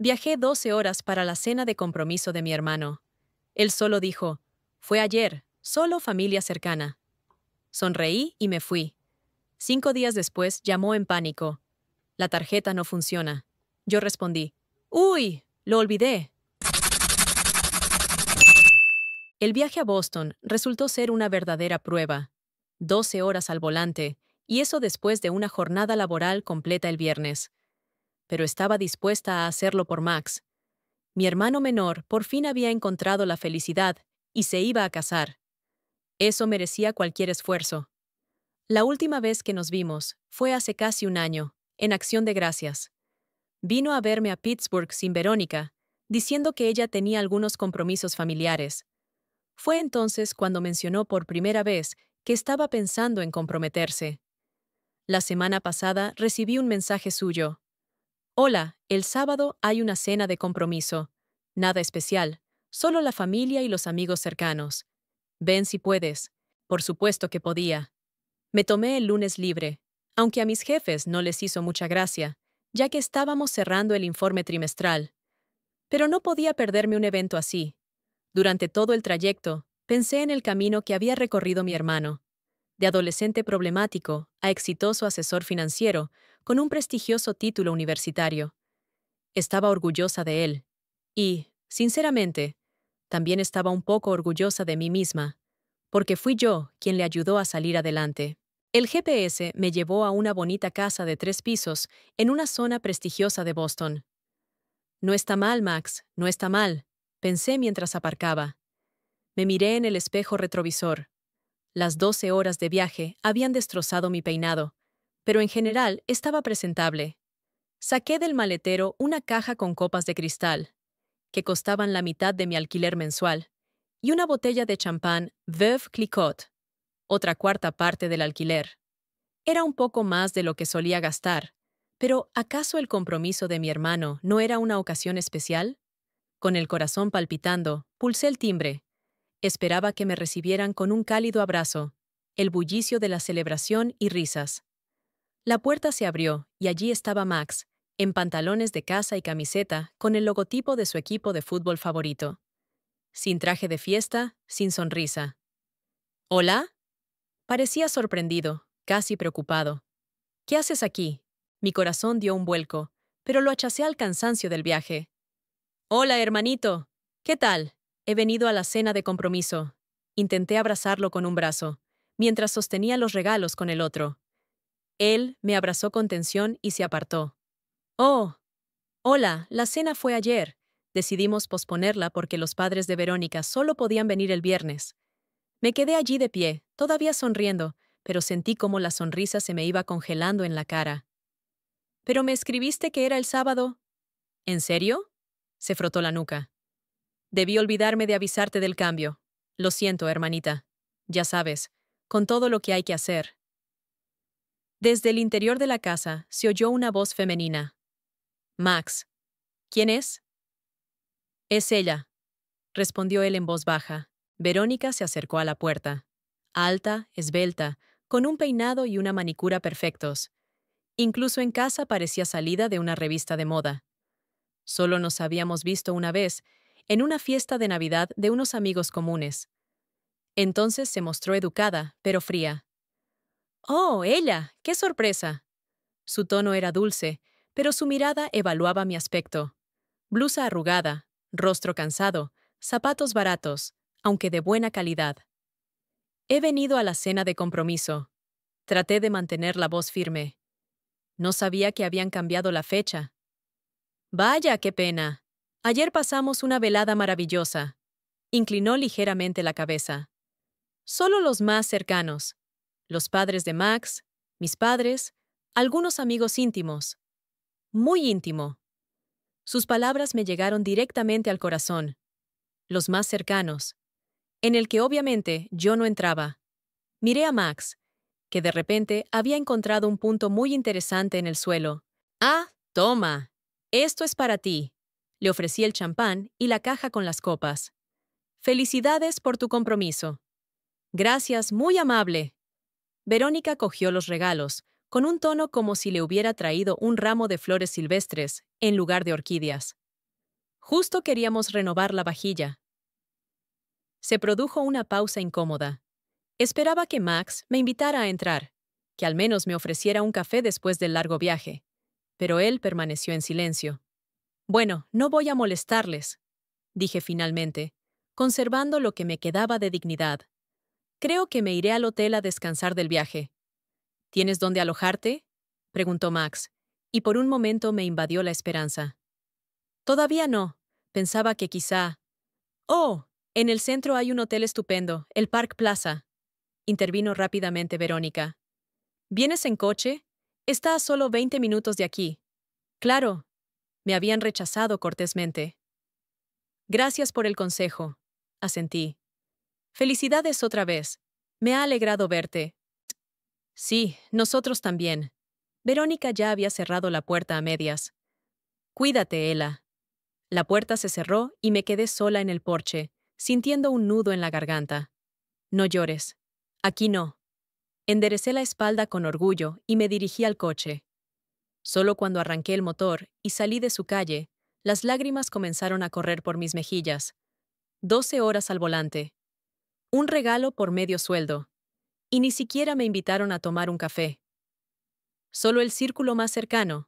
Viajé 12 horas para la cena de compromiso de mi hermano. Él solo dijo, fue ayer, solo familia cercana. Sonreí y me fui. 5 días después llamó en pánico. La tarjeta no funciona. Yo respondí, ¡Uy! Lo olvidé. El viaje a Boston resultó ser una verdadera prueba. 12 horas al volante, y eso después de una jornada laboral completa el viernes. Pero estaba dispuesta a hacerlo por Max. Mi hermano menor por fin había encontrado la felicidad y se iba a casar. Eso merecía cualquier esfuerzo. La última vez que nos vimos fue hace casi un año, en Acción de Gracias. Vino a verme a Pittsburgh sin Verónica, diciendo que ella tenía algunos compromisos familiares. Fue entonces cuando mencionó por primera vez que estaba pensando en comprometerse. La semana pasada recibí un mensaje suyo. Hola, el sábado hay una cena de compromiso. Nada especial, solo la familia y los amigos cercanos. Ven si puedes. Por supuesto que podía. Me tomé el lunes libre, aunque a mis jefes no les hizo mucha gracia, ya que estábamos cerrando el informe trimestral. Pero no podía perderme un evento así. Durante todo el trayecto, pensé en el camino que había recorrido mi hermano. De adolescente problemático a exitoso asesor financiero, con un prestigioso título universitario. Estaba orgullosa de él. Y, sinceramente, también estaba un poco orgullosa de mí misma, porque fui yo quien le ayudó a salir adelante. El GPS me llevó a una bonita casa de 3 pisos en una zona prestigiosa de Boston. No está mal, Max, no está mal, pensé mientras aparcaba. Me miré en el espejo retrovisor. Las 12 horas de viaje habían destrozado mi peinado, pero en general estaba presentable. Saqué del maletero una caja con copas de cristal, que costaban la mitad de mi alquiler mensual, y una botella de champán Veuve Clicquot, otra cuarta parte del alquiler. Era un poco más de lo que solía gastar, pero ¿acaso el compromiso de mi hermano no era una ocasión especial? Con el corazón palpitando, pulsé el timbre. Esperaba que me recibieran con un cálido abrazo, el bullicio de la celebración y risas. La puerta se abrió y allí estaba Max, en pantalones de casa y camiseta, con el logotipo de su equipo de fútbol favorito. Sin traje de fiesta, sin sonrisa. ¿Hola? Parecía sorprendido, casi preocupado. ¿Qué haces aquí? Mi corazón dio un vuelco, pero lo achacé al cansancio del viaje. Hola, hermanito. ¿Qué tal? He venido a la cena de compromiso. Intenté abrazarlo con un brazo, mientras sostenía los regalos con el otro. Él me abrazó con tensión y se apartó. Oh, hola, la cena fue ayer. Decidimos posponerla porque los padres de Verónica solo podían venir el viernes. Me quedé allí de pie, todavía sonriendo, pero sentí como la sonrisa se me iba congelando en la cara. ¿Pero me escribiste que era el sábado? ¿En serio? Se frotó la nuca. Debí olvidarme de avisarte del cambio. Lo siento, hermanita. Ya sabes, con todo lo que hay que hacer. Desde el interior de la casa se oyó una voz femenina. Max. ¿Quién es? Es ella, respondió él en voz baja. Verónica se acercó a la puerta. Alta, esbelta, con un peinado y una manicura perfectos. Incluso en casa parecía salida de una revista de moda. Solo nos habíamos visto una vez, en una fiesta de Navidad de unos amigos comunes. Entonces se mostró educada, pero fría. ¡Oh, ella! ¡Qué sorpresa! Su tono era dulce, pero su mirada evaluaba mi aspecto. Blusa arrugada, rostro cansado, zapatos baratos, aunque de buena calidad. He venido a la cena de compromiso. Traté de mantener la voz firme. No sabía que habían cambiado la fecha. Vaya, qué pena. Ayer pasamos una velada maravillosa. Inclinó ligeramente la cabeza. Solo los más cercanos. Los padres de Max, mis padres, algunos amigos íntimos. Muy íntimo. Sus palabras me llegaron directamente al corazón. Los más cercanos. En el que obviamente yo no entraba. Miré a Max, que de repente había encontrado un punto muy interesante en el suelo. Ah, toma. Esto es para ti. Le ofrecí el champán y la caja con las copas. Felicidades por tu compromiso. Gracias, muy amable. Verónica cogió los regalos, con un tono como si le hubiera traído un ramo de flores silvestres, en lugar de orquídeas. Justo queríamos renovar la vajilla. Se produjo una pausa incómoda. Esperaba que Max me invitara a entrar, que al menos me ofreciera un café después del largo viaje, pero él permaneció en silencio. Bueno, no voy a molestarles, dije finalmente, conservando lo que me quedaba de dignidad. Creo que me iré al hotel a descansar del viaje. ¿Tienes dónde alojarte?, preguntó Max, y por un momento me invadió la esperanza. Todavía no. Pensaba que quizá... ¡Oh! En el centro hay un hotel estupendo, el Park Plaza. Intervino rápidamente Verónica. ¿Vienes en coche? Está a solo 20 minutos de aquí. Claro. Me habían rechazado cortésmente. Gracias por el consejo, asentí. Felicidades otra vez. Me ha alegrado verte. Sí, nosotros también. Verónica ya había cerrado la puerta a medias. Cuídate, Ela. La puerta se cerró y me quedé sola en el porche, sintiendo un nudo en la garganta. No llores. Aquí no. Enderecé la espalda con orgullo y me dirigí al coche. Solo cuando arranqué el motor y salí de su calle, las lágrimas comenzaron a correr por mis mejillas. 12 horas al volante. Un regalo por medio sueldo. Y ni siquiera me invitaron a tomar un café. Solo el círculo más cercano.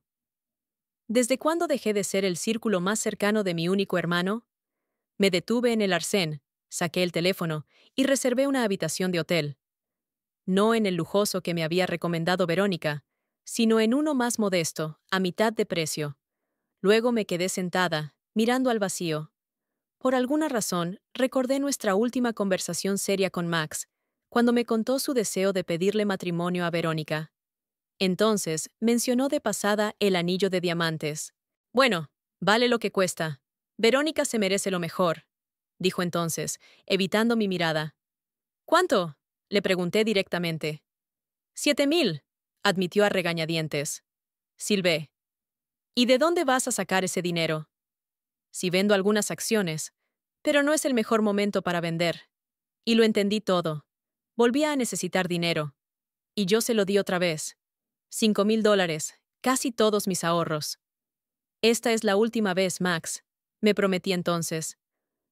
¿Desde cuándo dejé de ser el círculo más cercano de mi único hermano? Me detuve en el arcén, saqué el teléfono y reservé una habitación de hotel. No en el lujoso que me había recomendado Verónica, sino en uno más modesto, a mitad de precio. Luego me quedé sentada, mirando al vacío. Por alguna razón, recordé nuestra última conversación seria con Max, cuando me contó su deseo de pedirle matrimonio a Verónica. Entonces, mencionó de pasada el anillo de diamantes. Bueno, vale lo que cuesta. Verónica se merece lo mejor, dijo entonces, evitando mi mirada. ¿Cuánto?, le pregunté directamente. 7,000, admitió a regañadientes. Silbé. ¿Y de dónde vas a sacar ese dinero? Si vendo algunas acciones, pero no es el mejor momento para vender. Y lo entendí todo. Volvía a necesitar dinero. Y yo se lo di otra vez. $5,000, casi todos mis ahorros. Esta es la última vez, Max, me prometí entonces.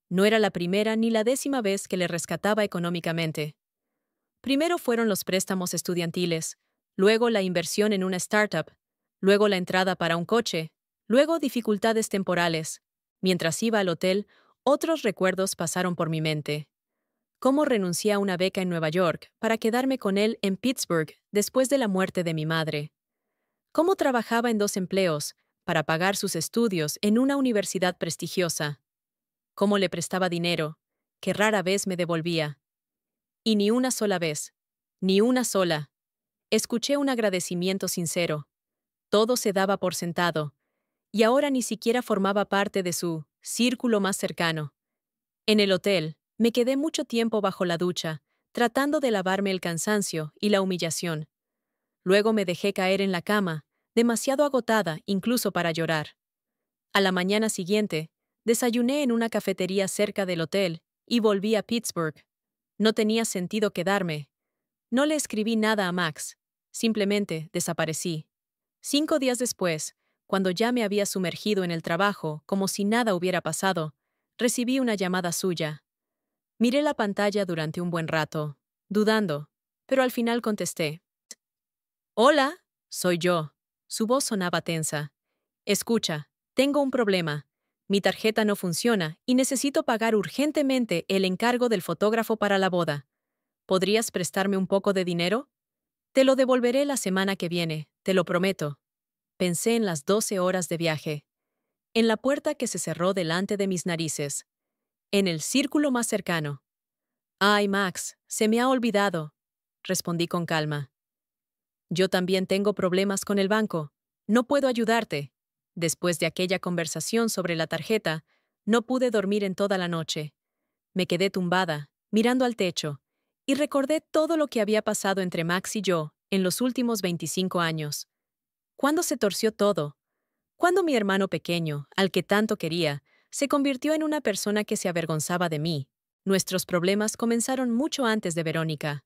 No era la primera ni la 10ª vez que le rescataba económicamente. Primero fueron los préstamos estudiantiles, luego la inversión en una startup, luego la entrada para un coche, luego dificultades temporales. Mientras iba al hotel, otros recuerdos pasaron por mi mente. Cómo renuncié a una beca en Nueva York para quedarme con él en Pittsburgh después de la muerte de mi madre. Cómo trabajaba en 2 empleos para pagar sus estudios en una universidad prestigiosa. Cómo le prestaba dinero, que rara vez me devolvía. Y ni una sola vez, ni una sola, escuché un agradecimiento sincero. Todo se daba por sentado, y ahora ni siquiera formaba parte de su círculo más cercano. En el hotel, me quedé mucho tiempo bajo la ducha, tratando de lavarme el cansancio y la humillación. Luego me dejé caer en la cama, demasiado agotada incluso para llorar. A la mañana siguiente, desayuné en una cafetería cerca del hotel y volví a Pittsburgh. No tenía sentido quedarme. No le escribí nada a Max. Simplemente desaparecí. 5 días después, cuando ya me había sumergido en el trabajo como si nada hubiera pasado, recibí una llamada suya. Miré la pantalla durante un buen rato, dudando, pero al final contesté. Hola, soy yo. Su voz sonaba tensa. Escucha, tengo un problema. Mi tarjeta no funciona y necesito pagar urgentemente el encargo del fotógrafo para la boda. ¿Podrías prestarme un poco de dinero? Te lo devolveré la semana que viene, te lo prometo. Pensé en las 12 horas de viaje. En la puerta que se cerró delante de mis narices. En el círculo más cercano. Ay, Max, se me ha olvidado, respondí con calma. Yo también tengo problemas con el banco. No puedo ayudarte. Después de aquella conversación sobre la tarjeta, no pude dormir en toda la noche. Me quedé tumbada, mirando al techo, y recordé todo lo que había pasado entre Max y yo en los últimos 25 años. ¿Cuándo se torció todo? ¿Cuándo mi hermano pequeño, al que tanto quería, se convirtió en una persona que se avergonzaba de mí? Nuestros problemas comenzaron mucho antes de Verónica.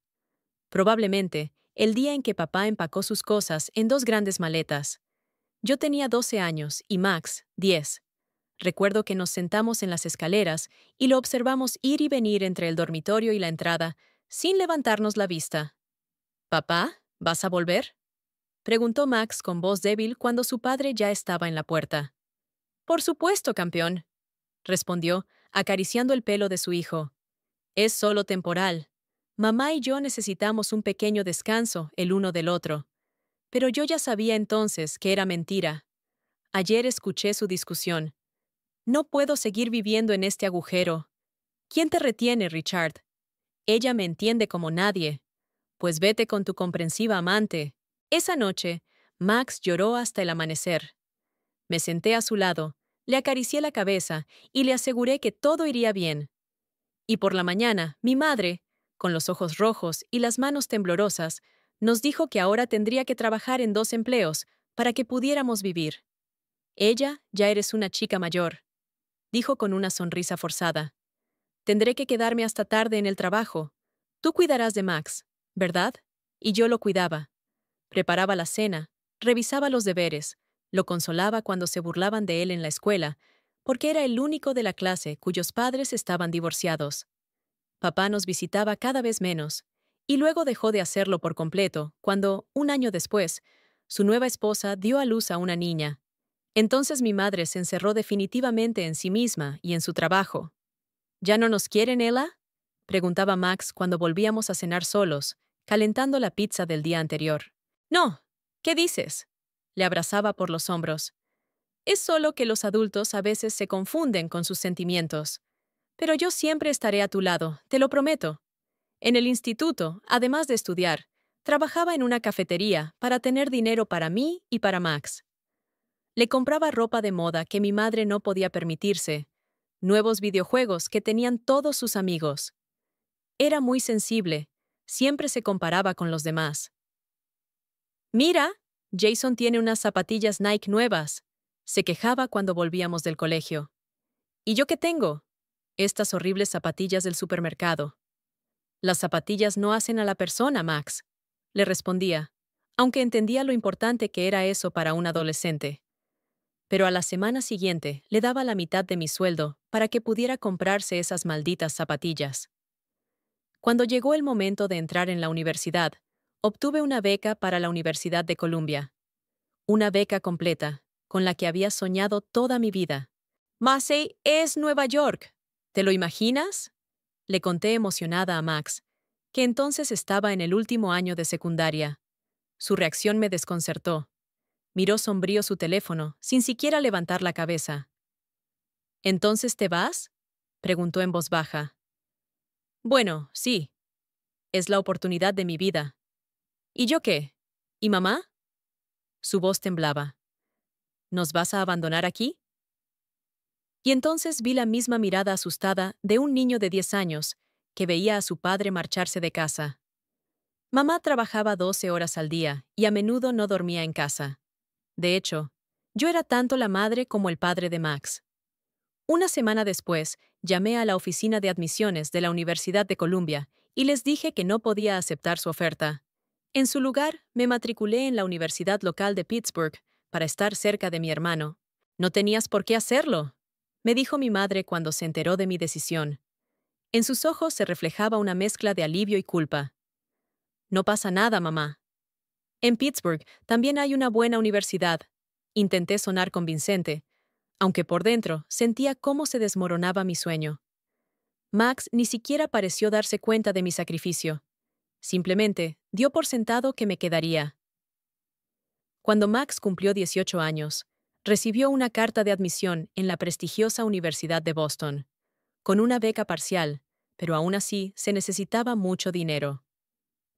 Probablemente, el día en que papá empacó sus cosas en 2 grandes maletas. Yo tenía 12 años y Max, 10. Recuerdo que nos sentamos en las escaleras y lo observamos ir y venir entre el dormitorio y la entrada, sin levantarnos la vista. «¿Papá, vas a volver?», preguntó Max con voz débil cuando su padre ya estaba en la puerta. «Por supuesto, campeón», respondió, acariciando el pelo de su hijo. «Es solo temporal. Mamá y yo necesitamos un pequeño descanso el uno del otro». Pero yo ya sabía entonces que era mentira. Ayer escuché su discusión. «No puedo seguir viviendo en este agujero». «¿Quién te retiene, Richard? Ella me entiende como nadie». «Pues vete con tu comprensiva amante». Esa noche, Max lloró hasta el amanecer. Me senté a su lado, le acaricié la cabeza y le aseguré que todo iría bien. Y por la mañana, mi madre, con los ojos rojos y las manos temblorosas, nos dijo que ahora tendría que trabajar en 2 empleos para que pudiéramos vivir. «Ella, ya eres una chica mayor», dijo con una sonrisa forzada. «Tendré que quedarme hasta tarde en el trabajo. Tú cuidarás de Max, ¿verdad?». Y yo lo cuidaba. Preparaba la cena, revisaba los deberes, lo consolaba cuando se burlaban de él en la escuela, porque era el único de la clase cuyos padres estaban divorciados. Papá nos visitaba cada vez menos, y luego dejó de hacerlo por completo cuando, un año después, su nueva esposa dio a luz a una niña. Entonces mi madre se encerró definitivamente en sí misma y en su trabajo. «¿Ya no nos quieren, Ella?», preguntaba Max cuando volvíamos a cenar solos, calentando la pizza del día anterior. «No, ¿qué dices?», le abrazaba por los hombros. «Es solo que los adultos a veces se confunden con sus sentimientos. Pero yo siempre estaré a tu lado, te lo prometo». En el instituto, además de estudiar, trabajaba en una cafetería para tener dinero para mí y para Max. Le compraba ropa de moda que mi madre no podía permitirse, nuevos videojuegos que tenían todos sus amigos. Era muy sensible, siempre se comparaba con los demás. «Mira, Jason tiene unas zapatillas Nike nuevas», se quejaba cuando volvíamos del colegio. «¿Y yo qué tengo?». «Estas horribles zapatillas del supermercado». «Las zapatillas no hacen a la persona, Max», le respondía, aunque entendía lo importante que era eso para un adolescente. Pero a la semana siguiente le daba la mitad de mi sueldo para que pudiera comprarse esas malditas zapatillas. Cuando llegó el momento de entrar en la universidad, obtuve una beca para la Universidad de Columbia. Una beca completa, con la que había soñado toda mi vida. «Massey es Nueva York. ¿Te lo imaginas?», le conté emocionada a Max, que entonces estaba en el último año de secundaria. Su reacción me desconcertó. Miró sombrío su teléfono, sin siquiera levantar la cabeza. «¿Entonces te vas?», preguntó en voz baja. «Bueno, sí. Es la oportunidad de mi vida». «¿Y yo qué? ¿Y mamá?». Su voz temblaba. «¿Nos vas a abandonar aquí?». Y entonces vi la misma mirada asustada de un niño de 10 años que veía a su padre marcharse de casa. Mamá trabajaba 12 horas al día y a menudo no dormía en casa. De hecho, yo era tanto la madre como el padre de Max. Una semana después, llamé a la oficina de admisiones de la Universidad de Columbia y les dije que no podía aceptar su oferta. En su lugar, me matriculé en la universidad local de Pittsburgh para estar cerca de mi hermano. «No tenías por qué hacerlo», me dijo mi madre cuando se enteró de mi decisión. En sus ojos se reflejaba una mezcla de alivio y culpa. «No pasa nada, mamá. En Pittsburgh también hay una buena universidad». Intenté sonar convincente, aunque por dentro sentía cómo se desmoronaba mi sueño. Max ni siquiera pareció darse cuenta de mi sacrificio. Simplemente dio por sentado que me quedaría. Cuando Max cumplió 18 años, recibió una carta de admisión en la prestigiosa Universidad de Boston, con una beca parcial, pero aún así se necesitaba mucho dinero.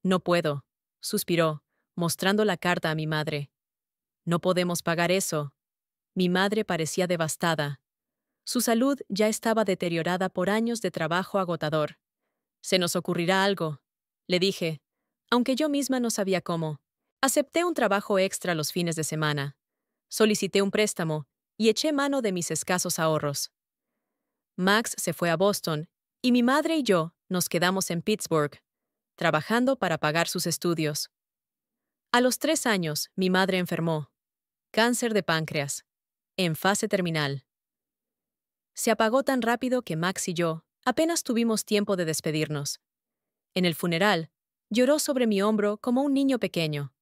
«No puedo», suspiró, mostrando la carta a mi madre. «No podemos pagar eso». Mi madre parecía devastada. Su salud ya estaba deteriorada por años de trabajo agotador. «Se nos ocurrirá algo», le dije, aunque yo misma no sabía cómo. Acepté un trabajo extra los fines de semana. Solicité un préstamo y eché mano de mis escasos ahorros. Max se fue a Boston y mi madre y yo nos quedamos en Pittsburgh, trabajando para pagar sus estudios. A los 3 años, mi madre enfermó. Cáncer de páncreas. En fase terminal. Se apagó tan rápido que Max y yo apenas tuvimos tiempo de despedirnos. En el funeral, lloró sobre mi hombro como un niño pequeño.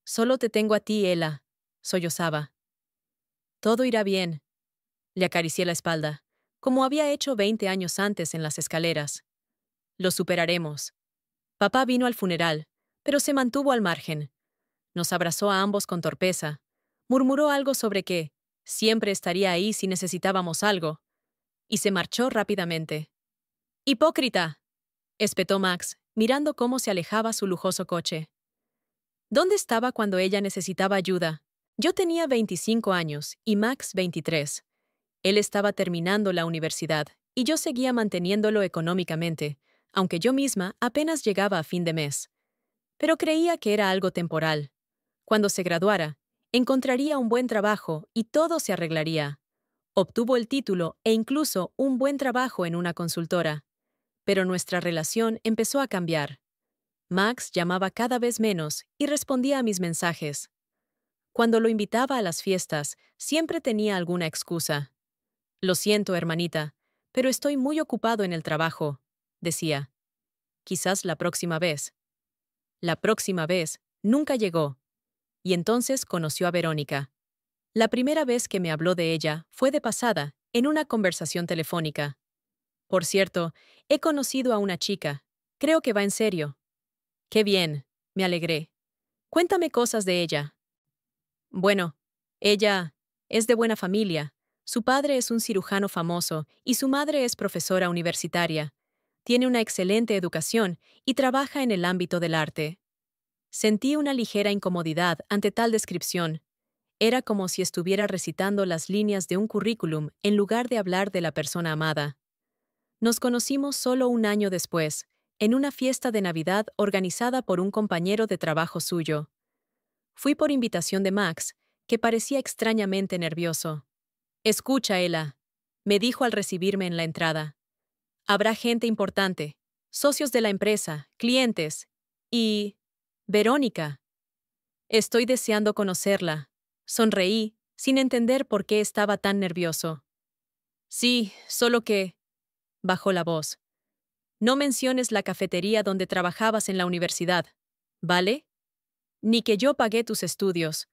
Solo te tengo a ti, Ella, sollozaba. Todo irá bien. Le acaricié la espalda, como había hecho 20 años antes en las escaleras. Lo superaremos. Papá vino al funeral, pero se mantuvo al margen. Nos abrazó a ambos con torpeza. Murmuró algo sobre que siempre estaría ahí si necesitábamos algo, y se marchó rápidamente. ¡Hipócrita!, espetó Max, mirando cómo se alejaba su lujoso coche. ¿Dónde estaba cuando ella necesitaba ayuda? Yo tenía 25 años y Max 23. Él estaba terminando la universidad y yo seguía manteniéndolo económicamente, aunque yo misma apenas llegaba a fin de mes. Pero creía que era algo temporal. Cuando se graduara, encontraría un buen trabajo y todo se arreglaría. Obtuvo el título e incluso un buen trabajo en una consultora. Pero nuestra relación empezó a cambiar. Max llamaba cada vez menos y respondía a mis mensajes. Cuando lo invitaba a las fiestas, siempre tenía alguna excusa. Lo siento, hermanita, pero estoy muy ocupado en el trabajo, decía. Quizás la próxima vez. La próxima vez nunca llegó. Y entonces conoció a Verónica. La primera vez que me habló de ella fue de pasada, en una conversación telefónica. Por cierto, he conocido a una chica. Creo que va en serio. Qué bien, me alegré. Cuéntame cosas de ella. Bueno, ella es de buena familia. Su padre es un cirujano famoso y su madre es profesora universitaria. Tiene una excelente educación y trabaja en el ámbito del arte. Sentí una ligera incomodidad ante tal descripción. Era como si estuviera recitando las líneas de un currículum en lugar de hablar de la persona amada. Nos conocimos solo un año después, en una fiesta de Navidad organizada por un compañero de trabajo suyo. Fui por invitación de Max, que parecía extrañamente nervioso. «Escucha, Ella», me dijo al recibirme en la entrada. «Habrá gente importante, socios de la empresa, clientes y... Verónica. Estoy deseando conocerla». Sonreí, sin entender por qué estaba tan nervioso. «Sí, solo que...», bajó la voz. «No menciones la cafetería donde trabajabas en la universidad, ¿vale? Ni que yo pagué tus estudios.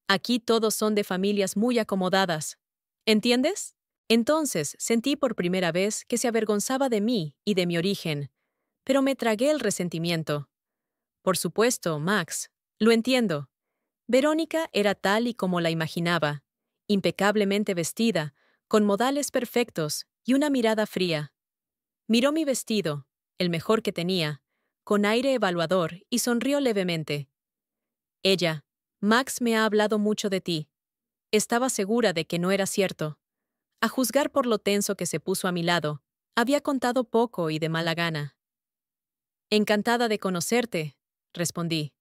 Aquí todos son de familias muy acomodadas. ¿Entiendes?». Entonces sentí por primera vez que se avergonzaba de mí y de mi origen, pero me tragué el resentimiento. Por supuesto, Max, lo entiendo. Verónica era tal y como la imaginaba, impecablemente vestida, con modales perfectos y una mirada fría. Miró mi vestido, el mejor que tenía, con aire evaluador y sonrió levemente. Ella, «Max me ha hablado mucho de ti». Estaba segura de que no era cierto. A juzgar por lo tenso que se puso a mi lado, había contado poco y de mala gana. «Encantada de conocerte», respondí.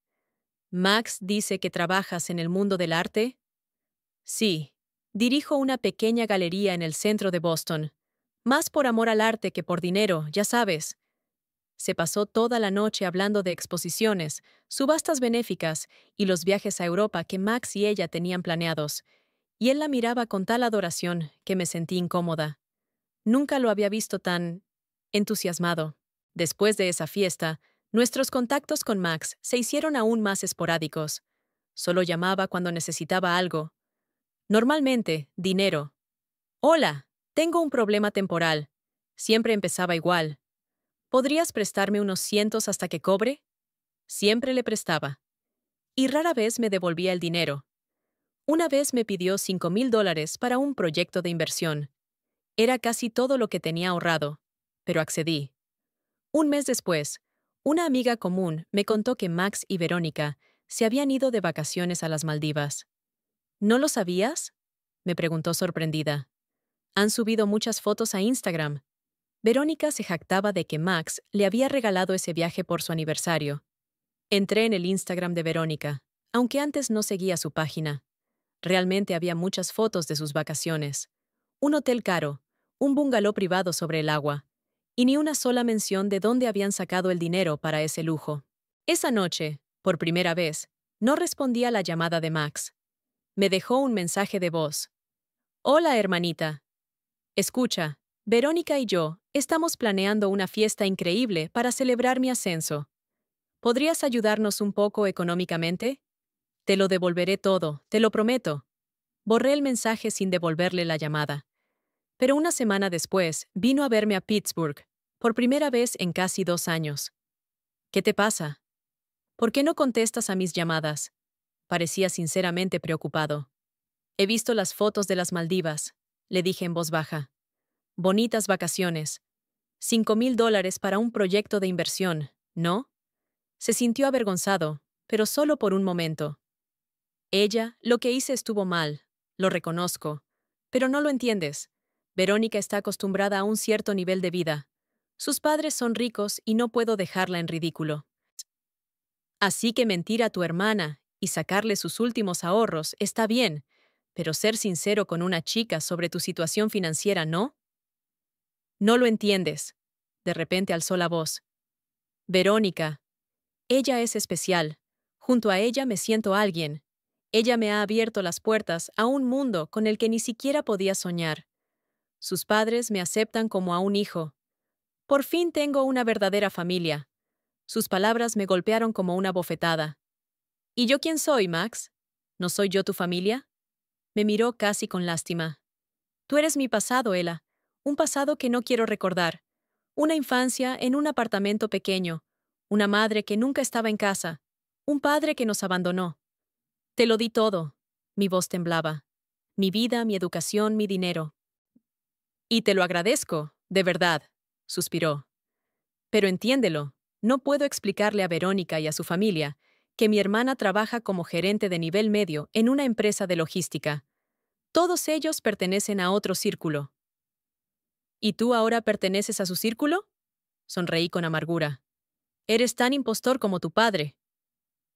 «¿Max dice que trabajas en el mundo del arte?» «Sí, dirijo una pequeña galería en el centro de Boston. Más por amor al arte que por dinero, ya sabes». Se pasó toda la noche hablando de exposiciones, subastas benéficas y los viajes a Europa que Max y ella tenían planeados, y él la miraba con tal adoración que me sentí incómoda. Nunca lo había visto tan entusiasmado. Después de esa fiesta, nuestros contactos con Max se hicieron aún más esporádicos. Solo llamaba cuando necesitaba algo. Normalmente, dinero. «Hola, tengo un problema temporal». Siempre empezaba igual. «¿Podrías prestarme unos cientos hasta que cobre?». Siempre le prestaba. Y rara vez me devolvía el dinero. Una vez me pidió $5,000 para un proyecto de inversión. Era casi todo lo que tenía ahorrado, pero accedí. Un mes después, una amiga común me contó que Max y Verónica se habían ido de vacaciones a las Maldivas. «¿No lo sabías?», me preguntó sorprendida. «Han subido muchas fotos a Instagram». Verónica se jactaba de que Max le había regalado ese viaje por su aniversario. Entré en el Instagram de Verónica, aunque antes no seguía su página. Realmente había muchas fotos de sus vacaciones. Un hotel caro, un bungalow privado sobre el agua, y ni una sola mención de dónde habían sacado el dinero para ese lujo. Esa noche, por primera vez, no respondí a la llamada de Max. Me dejó un mensaje de voz. «Hola, hermanita. Escucha, Verónica y yo estamos planeando una fiesta increíble para celebrar mi ascenso. ¿Podrías ayudarnos un poco económicamente? Te lo devolveré todo, te lo prometo. Borré el mensaje sin devolverle la llamada. Pero una semana después, vino a verme a Pittsburgh, por primera vez en casi 2 años. ¿Qué te pasa? ¿Por qué no contestas a mis llamadas? Parecía sinceramente preocupado. He visto las fotos de las Maldivas, le dije en voz baja. Bonitas vacaciones. $5,000 para un proyecto de inversión, ¿no? Se sintió avergonzado, pero solo por un momento. Lo que hice estuvo mal, lo reconozco. Pero no lo entiendes. Verónica está acostumbrada a un cierto nivel de vida. Sus padres son ricos y no puedo dejarla en ridículo. Así que mentir a tu hermana y sacarle sus últimos ahorros está bien, pero ser sincero con una chica sobre tu situación financiera, ¿no? No lo entiendes. De repente alzó la voz. Verónica. Ella es especial. Junto a ella me siento alguien. Ella me ha abierto las puertas a un mundo con el que ni siquiera podía soñar. Sus padres me aceptan como a un hijo. Por fin tengo una verdadera familia. Sus palabras me golpearon como una bofetada. ¿Y yo quién soy, Max? ¿No soy yo tu familia? Me miró casi con lástima. Tú eres mi pasado, Ella. Un pasado que no quiero recordar. Una infancia en un apartamento pequeño. Una madre que nunca estaba en casa. Un padre que nos abandonó. Te lo di todo. Mi voz temblaba. Mi vida, mi educación, mi dinero. Y te lo agradezco, de verdad, suspiró. Pero entiéndelo, no puedo explicarle a Verónica y a su familia que mi hermana trabaja como gerente de nivel medio en una empresa de logística. Todos ellos pertenecen a otro círculo. ¿Y tú ahora perteneces a su círculo? Sonreí con amargura. Eres tan impostor como tu padre.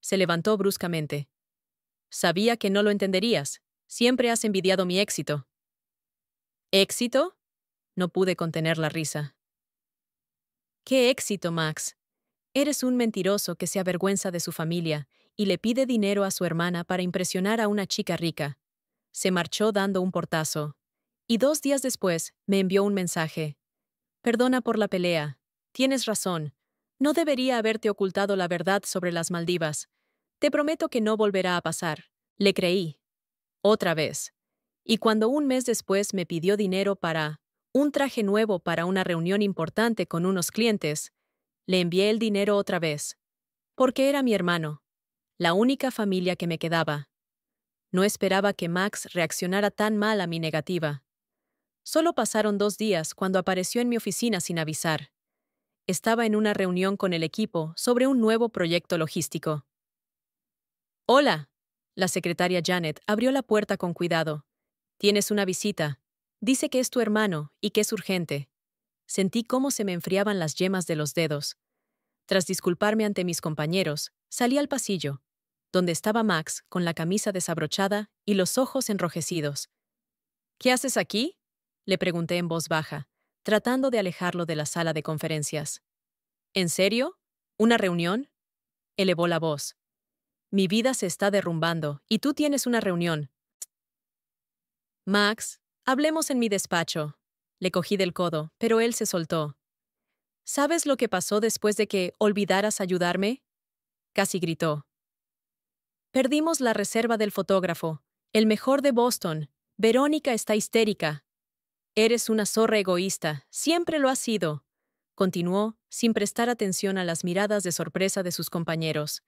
Se levantó bruscamente. Sabía que no lo entenderías. Siempre has envidiado mi éxito. ¿Éxito? No pude contener la risa. ¿Qué éxito, Max? Eres un mentiroso que se avergüenza de su familia y le pide dinero a su hermana para impresionar a una chica rica. Se marchó dando un portazo. Y 2 días después me envió un mensaje. Perdona por la pelea. Tienes razón. No debería haberte ocultado la verdad sobre las Maldivas. Te prometo que no volverá a pasar. Le creí. Otra vez. Y cuando un mes después me pidió dinero para un traje nuevo para una reunión importante con unos clientes, le envié el dinero otra vez. Porque era mi hermano. La única familia que me quedaba. No esperaba que Max reaccionara tan mal a mi negativa. Solo pasaron 2 días cuando apareció en mi oficina sin avisar. Estaba en una reunión con el equipo sobre un nuevo proyecto logístico. Hola. La secretaria Janet abrió la puerta con cuidado. Tienes una visita. Dice que es tu hermano y que es urgente. Sentí cómo se me enfriaban las yemas de los dedos. Tras disculparme ante mis compañeros, salí al pasillo, donde estaba Max con la camisa desabrochada y los ojos enrojecidos. ¿Qué haces aquí? Le pregunté en voz baja, tratando de alejarlo de la sala de conferencias. ¿En serio? ¿Una reunión? Elevó la voz. Mi vida se está derrumbando y tú tienes una reunión. Max, hablemos en mi despacho. Le cogí del codo, pero él se soltó. ¿Sabes lo que pasó después de que olvidaras ayudarme? Casi gritó. Perdimos la reserva del fotógrafo, el mejor de Boston. Verónica está histérica. Eres una zorra egoísta, siempre lo has sido. Continuó, sin prestar atención a las miradas de sorpresa de sus compañeros.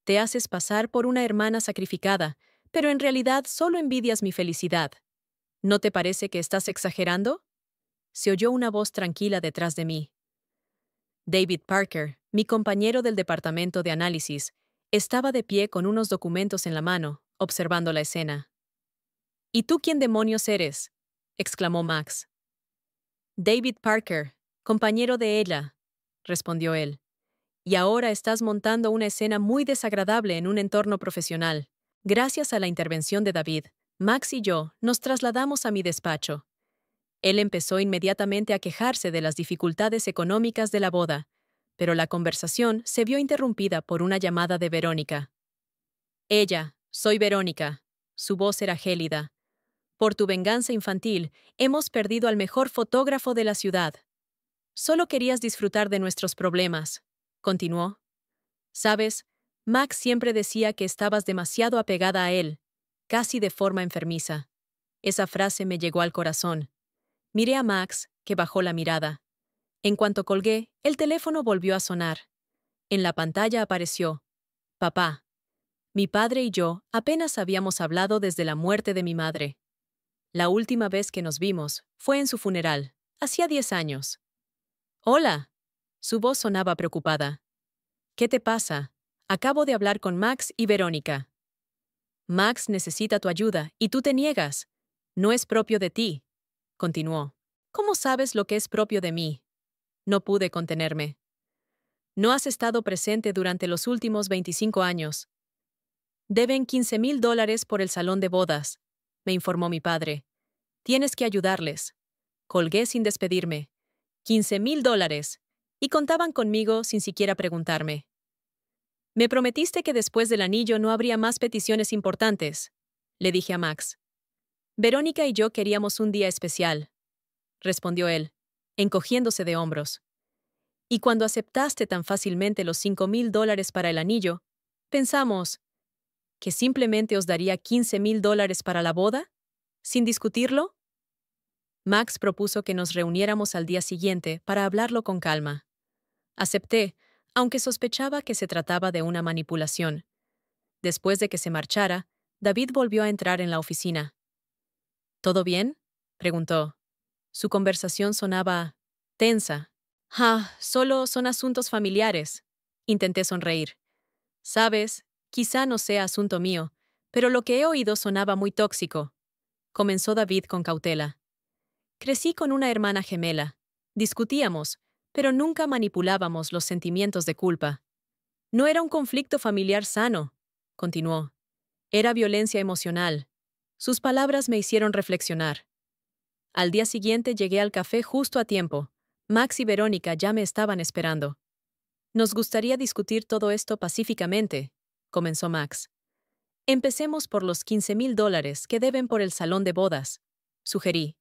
Te haces pasar por una hermana sacrificada, pero en realidad solo envidias mi felicidad. ¿No te parece que estás exagerando? Se oyó una voz tranquila detrás de mí. David Parker, mi compañero del departamento de análisis, estaba de pie con unos documentos en la mano, observando la escena. ¿Y tú quién demonios eres? Exclamó Max. David Parker, compañero de ella, respondió él. Y ahora estás montando una escena muy desagradable en un entorno profesional. Gracias a la intervención de David, Max y yo nos trasladamos a mi despacho. Él empezó inmediatamente a quejarse de las dificultades económicas de la boda, pero la conversación se vio interrumpida por una llamada de Verónica. Soy Verónica. Su voz era gélida. Por tu venganza infantil, hemos perdido al mejor fotógrafo de la ciudad. Solo querías disfrutar de nuestros problemas, continuó. Sabes, Max siempre decía que estabas demasiado apegada a él, casi de forma enfermiza. Esa frase me llegó al corazón. Miré a Max, que bajó la mirada. En cuanto colgué, el teléfono volvió a sonar. En la pantalla apareció: Papá. Mi padre y yo apenas habíamos hablado desde la muerte de mi madre. La última vez que nos vimos fue en su funeral, hacía 10 años. Hola. Su voz sonaba preocupada. ¿Qué te pasa? Acabo de hablar con Max y Verónica. Max necesita tu ayuda y tú te niegas. No es propio de ti, continuó. ¿Cómo sabes lo que es propio de mí? No pude contenerme. No has estado presente durante los últimos 25 años. Deben $15,000 por el salón de bodas, me informó mi padre. Tienes que ayudarles. Colgué sin despedirme. $15,000. Y contaban conmigo sin siquiera preguntarme. Me prometiste que después del anillo no habría más peticiones importantes, le dije a Max. Verónica y yo queríamos un día especial, respondió él, encogiéndose de hombros. Y cuando aceptaste tan fácilmente los $5,000 para el anillo, pensamos que simplemente os daría $15,000 para la boda, sin discutirlo. Max propuso que nos reuniéramos al día siguiente para hablarlo con calma. Acepté, aunque sospechaba que se trataba de una manipulación. Después de que se marchara, David volvió a entrar en la oficina. ¿Todo bien?, preguntó. Su conversación sonaba tensa. Solo son asuntos familiares. Intenté sonreír. Sabes, quizá no sea asunto mío, pero lo que he oído sonaba muy tóxico. Comenzó David con cautela. Crecí con una hermana gemela. Discutíamos, pero nunca manipulábamos los sentimientos de culpa. No era un conflicto familiar sano, continuó. Era violencia emocional. Sus palabras me hicieron reflexionar. Al día siguiente llegué al café justo a tiempo. Max y Verónica ya me estaban esperando. Nos gustaría discutir todo esto pacíficamente, comenzó Max. Empecemos por los $15,000 que deben por el salón de bodas, sugerí.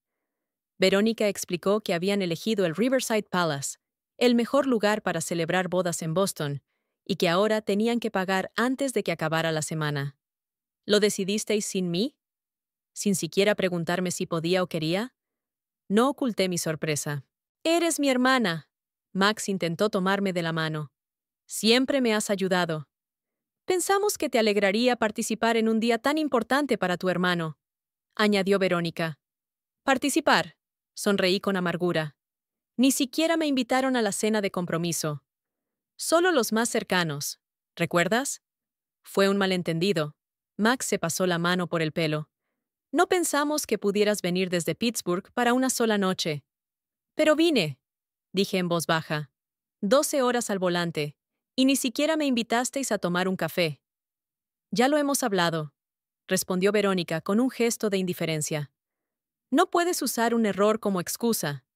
Verónica explicó que habían elegido el Riverside Palace, el mejor lugar para celebrar bodas en Boston, y que ahora tenían que pagar antes de que acabara la semana. ¿Lo decidisteis sin mí? ¿Sin siquiera preguntarme si podía o quería? No oculté mi sorpresa. «Eres mi hermana». Max intentó tomarme de la mano. «Siempre me has ayudado. Pensamos que te alegraría participar en un día tan importante para tu hermano», añadió Verónica. «¿Participar?», sonreí con amargura. Ni siquiera me invitaron a la cena de compromiso. Solo los más cercanos. ¿Recuerdas? Fue un malentendido. Max se pasó la mano por el pelo. No pensamos que pudieras venir desde Pittsburgh para una sola noche. Pero vine, dije en voz baja. 12 horas al volante, y ni siquiera me invitasteis a tomar un café. Ya lo hemos hablado, respondió Verónica con un gesto de indiferencia. No puedes usar un error como excusa.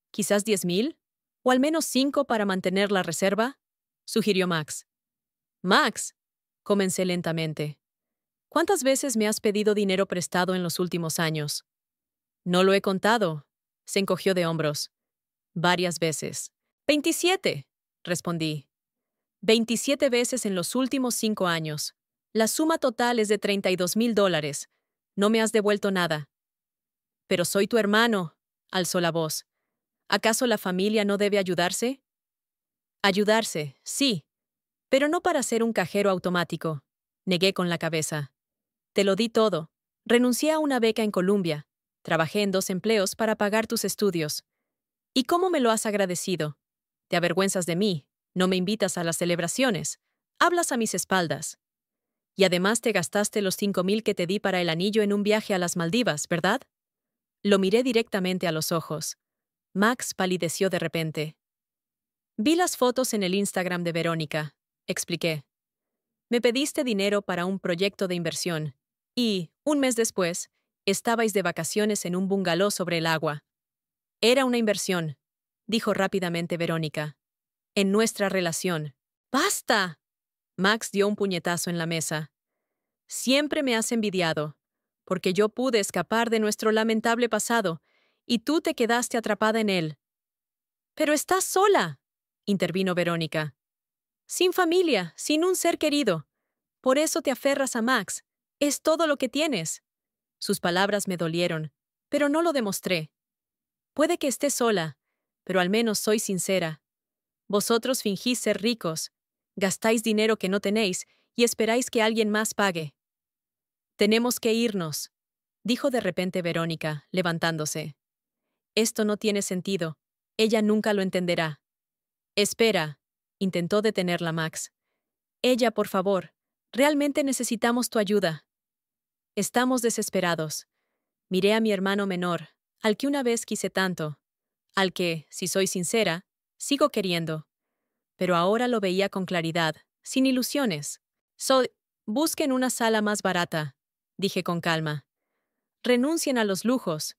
¿Quizás 10,000? ¿O al menos 5 para mantener la reserva?, sugirió Max. Max, comencé lentamente. ¿Cuántas veces me has pedido dinero prestado en los últimos años? No lo he contado, se encogió de hombros. Varias veces. 27, respondí. 27 veces en los últimos 5 años. La suma total es de $32,000. No me has devuelto nada. Pero soy tu hermano, alzó la voz. ¿Acaso la familia no debe ayudarse? Ayudarse, sí, pero no para ser un cajero automático. Negué con la cabeza. Te lo di todo. Renuncié a una beca en Columbia. Trabajé en 2 empleos para pagar tus estudios. ¿Y cómo me lo has agradecido? Te avergüenzas de mí, no me invitas a las celebraciones, hablas a mis espaldas. Y además te gastaste los 5,000 que te di para el anillo en un viaje a las Maldivas, ¿verdad? Lo miré directamente a los ojos. Max palideció de repente. Vi las fotos en el Instagram de Verónica, expliqué. Me pediste dinero para un proyecto de inversión, y, un mes después, estabais de vacaciones en un bungalow sobre el agua. Era una inversión, dijo rápidamente Verónica. En nuestra relación. ¡Basta! Max dio un puñetazo en la mesa. Siempre me has envidiado. porque yo pude escapar de nuestro lamentable pasado, y tú te quedaste atrapada en él. «Pero estás sola», intervino Verónica. «Sin familia, sin un ser querido. Por eso te aferras a Max. Es todo lo que tienes». Sus palabras me dolieron, pero no lo demostré. «Puede que esté sola, pero al menos soy sincera. Vosotros fingís ser ricos, gastáis dinero que no tenéis y esperáis que alguien más pague». «Tenemos que irnos», dijo de repente Verónica, levantándose. «Esto no tiene sentido. Ella nunca lo entenderá». «Espera», intentó detenerla Max. «Ella, por favor, realmente necesitamos tu ayuda». «Estamos desesperados». Miré a mi hermano menor, al que una vez quise tanto, al que, si soy sincera, sigo queriendo. Pero ahora lo veía con claridad, sin ilusiones. Busquen una sala más barata, dije con calma. Renuncien a los lujos.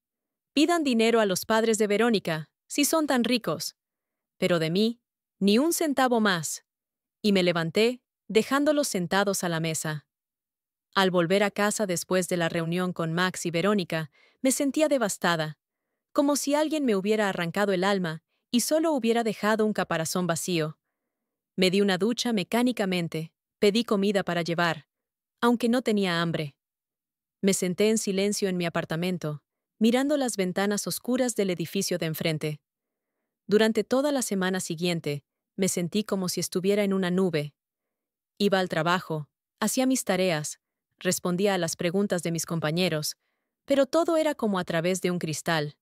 Pidan dinero a los padres de Verónica, si son tan ricos. Pero de mí, ni un centavo más. Y me levanté, dejándolos sentados a la mesa. Al volver a casa después de la reunión con Max y Verónica, me sentía devastada, como si alguien me hubiera arrancado el alma y solo hubiera dejado un caparazón vacío. Me di una ducha mecánicamente, pedí comida para llevar, aunque no tenía hambre. Me senté en silencio en mi apartamento, mirando las ventanas oscuras del edificio de enfrente. Durante toda la semana siguiente, me sentí como si estuviera en una nube. Iba al trabajo, hacía mis tareas, respondía a las preguntas de mis compañeros, pero todo era como a través de un cristal.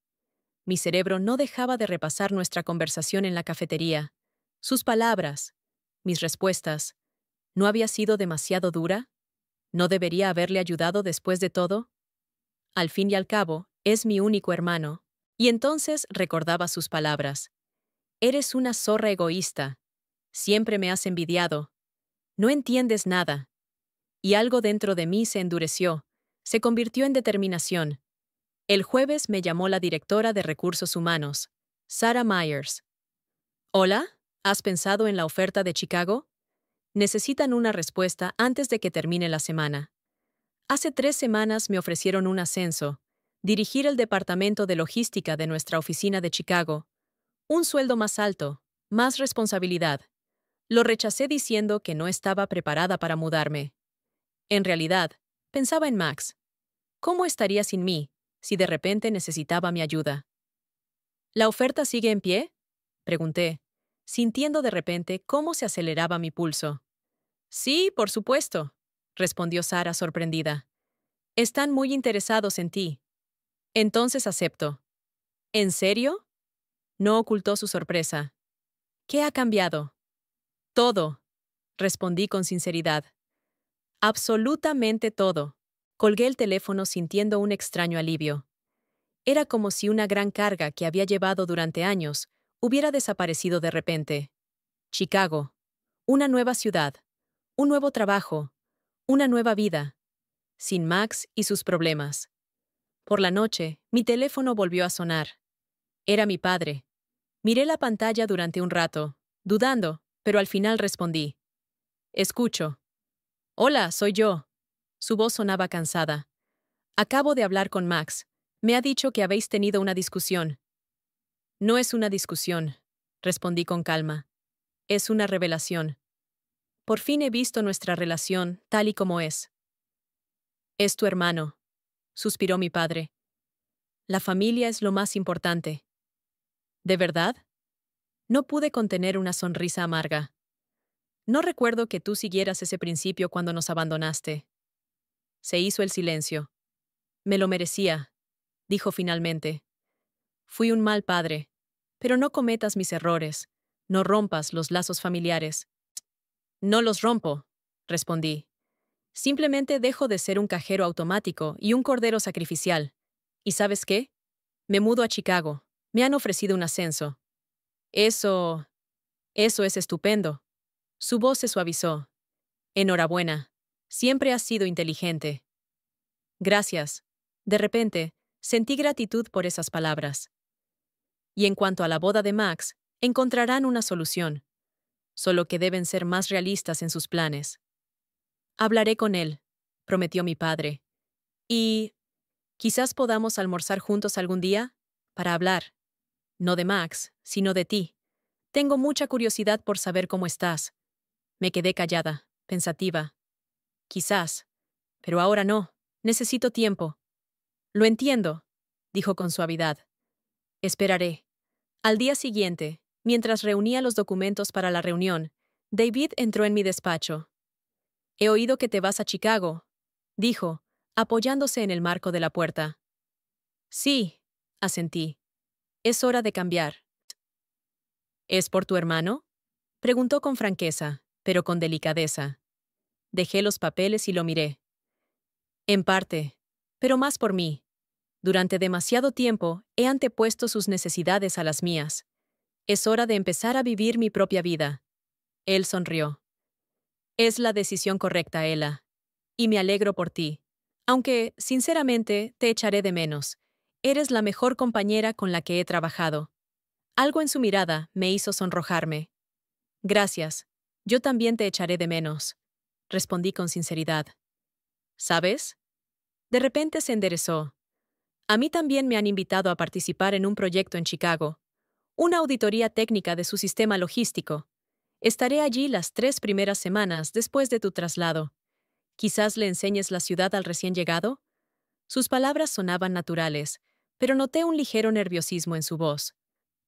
Mi cerebro no dejaba de repasar nuestra conversación en la cafetería, sus palabras, mis respuestas. ¿No había sido demasiado dura? ¿No debería haberle ayudado después de todo? Al fin y al cabo, es mi único hermano. Y entonces recordaba sus palabras. Eres una zorra egoísta. Siempre me has envidiado. No entiendes nada. Y algo dentro de mí se endureció, se convirtió en determinación. El jueves me llamó la directora de Recursos Humanos, Sarah Myers. «Hola, ¿has pensado en la oferta de Chicago? Necesitan una respuesta antes de que termine la semana. Hace 3 semanas me ofrecieron un ascenso, dirigir el departamento de logística de nuestra oficina de Chicago. Un sueldo más alto, más responsabilidad. Lo rechacé diciendo que no estaba preparada para mudarme. En realidad, pensaba en Max. ¿Cómo estaría sin mí, si de repente necesitaba mi ayuda? ¿La oferta sigue en pie?», pregunté, sintiendo de repente cómo se aceleraba mi pulso. «Sí, por supuesto», respondió Sara sorprendida. «Están muy interesados en ti». «Entonces acepto». «¿En serio?». No ocultó su sorpresa. «¿Qué ha cambiado?». «Todo», respondí con sinceridad. «Absolutamente todo». Colgué el teléfono sintiendo un extraño alivio. Era como si una gran carga que había llevado durante años hubiera desaparecido de repente. Chicago. Una nueva ciudad. Un nuevo trabajo. Una nueva vida. Sin Max y sus problemas. Por la noche, mi teléfono volvió a sonar. Era mi padre. Miré la pantalla durante un rato, dudando, pero al final respondí. «Escucho». «Hola, soy yo». Su voz sonaba cansada. «Acabo de hablar con Max. Me ha dicho que habéis tenido una discusión». «No es una discusión», respondí con calma. «Es una revelación. Por fin he visto nuestra relación tal y como es». «Es tu hermano», suspiró mi padre. «La familia es lo más importante». «¿De verdad?». No pude contener una sonrisa amarga. «No recuerdo que tú siguieras ese principio cuando nos abandonaste». Se hizo el silencio. «Me lo merecía», dijo finalmente. «Fui un mal padre, pero no cometas mis errores, no rompas los lazos familiares». «No los rompo», respondí. «Simplemente dejo de ser un cajero automático y un cordero sacrificial. ¿Y sabes qué? Me mudo a Chicago. Me han ofrecido un ascenso». Eso es estupendo». Su voz se suavizó. «Enhorabuena. Siempre has sido inteligente». «Gracias». De repente, sentí gratitud por esas palabras. Y en cuanto a la boda de Max, encontrarán una solución. Solo que deben ser más realistas en sus planes. «Hablaré con él», prometió mi padre. «Y Quizás podamos almorzar juntos algún día para hablar, no de Max, sino de ti. Tengo mucha curiosidad por saber cómo estás. Me quedé callada, pensativa. Quizás, pero ahora no. Necesito tiempo. Lo entiendo, dijo con suavidad. Esperaré. Al día siguiente, mientras reunía los documentos para la reunión, David entró en mi despacho. He oído que te vas a Chicago, dijo, apoyándose en el marco de la puerta. Sí, asentí. Es hora de cambiar. ¿Es por tu hermano? Preguntó con franqueza, pero con delicadeza. Dejé los papeles y lo miré. En parte, pero más por mí. Durante demasiado tiempo he antepuesto sus necesidades a las mías. Es hora de empezar a vivir mi propia vida. Él sonrió. Es la decisión correcta, Ella. Y me alegro por ti. Aunque, sinceramente, te echaré de menos. Eres la mejor compañera con la que he trabajado. Algo en su mirada me hizo sonrojarme. Gracias. Yo también te echaré de menos. Respondí con sinceridad. ¿Sabes? De repente se enderezó. A mí también me han invitado a participar en un proyecto en Chicago. Una auditoría técnica de su sistema logístico. Estaré allí las 3 primeras semanas después de tu traslado. ¿Quizás le enseñes la ciudad al recién llegado? Sus palabras sonaban naturales, pero noté un ligero nerviosismo en su voz.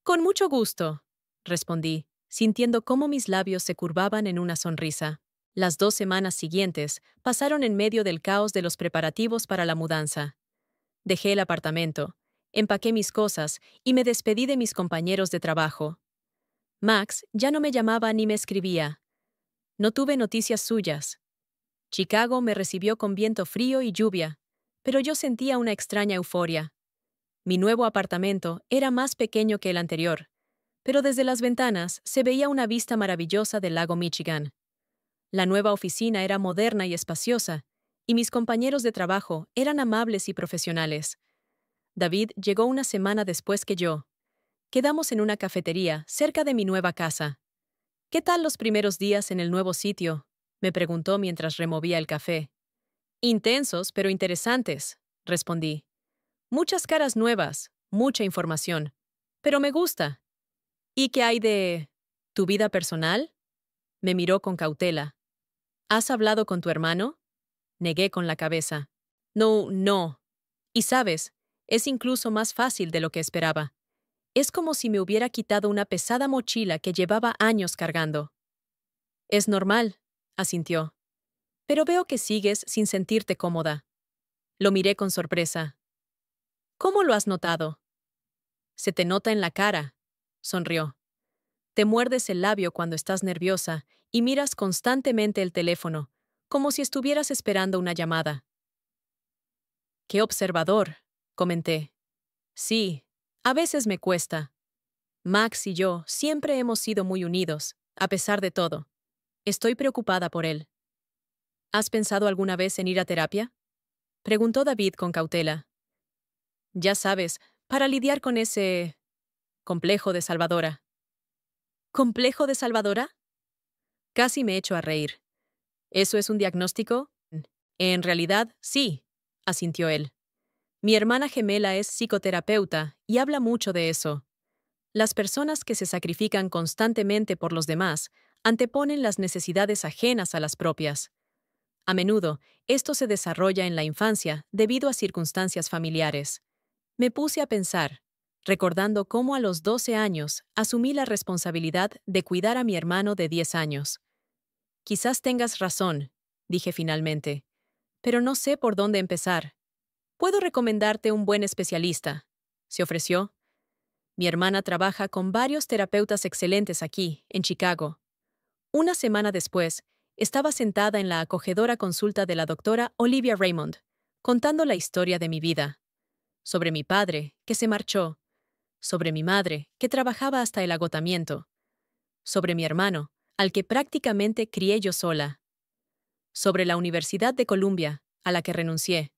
Con mucho gusto, respondí, sintiendo cómo mis labios se curvaban en una sonrisa. Las 2 semanas siguientes pasaron en medio del caos de los preparativos para la mudanza. Dejé el apartamento, empaqué mis cosas y me despedí de mis compañeros de trabajo. Max ya no me llamaba ni me escribía. No tuve noticias suyas. Chicago me recibió con viento frío y lluvia, pero yo sentía una extraña euforia. Mi nuevo apartamento era más pequeño que el anterior, pero desde las ventanas se veía una vista maravillosa del lago Michigan. La nueva oficina era moderna y espaciosa, y mis compañeros de trabajo eran amables y profesionales. David llegó una semana después que yo. Quedamos en una cafetería cerca de mi nueva casa. ¿Qué tal los primeros días en el nuevo sitio?, me preguntó mientras removía el café. Intensos, pero interesantes, respondí. Muchas caras nuevas, mucha información. Pero me gusta. ¿Y qué hay de tu vida personal? Me miró con cautela. ¿Has hablado con tu hermano? Negué con la cabeza. No. Y sabes, es incluso más fácil de lo que esperaba. Es como si me hubiera quitado una pesada mochila que llevaba años cargando. Es normal, asintió. Pero veo que sigues sin sentirte cómoda. Lo miré con sorpresa. ¿Cómo lo has notado? Se te nota en la cara, sonrió. Te muerdes el labio cuando estás nerviosa y miras constantemente el teléfono, como si estuvieras esperando una llamada. Qué observador, comenté. Sí, a veces me cuesta. Max y yo siempre hemos sido muy unidos, a pesar de todo. Estoy preocupada por él. ¿Has pensado alguna vez en ir a terapia? Preguntó David con cautela. Ya sabes, para lidiar con ese complejo de Salvadora. ¿Complejo de Salvadora? Casi me echo a reír. ¿Eso es un diagnóstico? En realidad, sí, asintió él. Mi hermana gemela es psicoterapeuta y habla mucho de eso. Las personas que se sacrifican constantemente por los demás anteponen las necesidades ajenas a las propias. A menudo, esto se desarrolla en la infancia debido a circunstancias familiares. Me puse a pensar, recordando cómo a los 12 años asumí la responsabilidad de cuidar a mi hermano de 10 años. Quizás tengas razón, dije finalmente, pero no sé por dónde empezar. Puedo recomendarte un buen especialista, se ofreció. Mi hermana trabaja con varios terapeutas excelentes aquí, en Chicago. Una semana después, estaba sentada en la acogedora consulta de la doctora Olivia Raymond, contando la historia de mi vida. Sobre mi padre, que se marchó. Sobre mi madre, que trabajaba hasta el agotamiento. Sobre mi hermano, al que prácticamente crié yo sola. Sobre la Universidad de Columbia, a la que renuncié.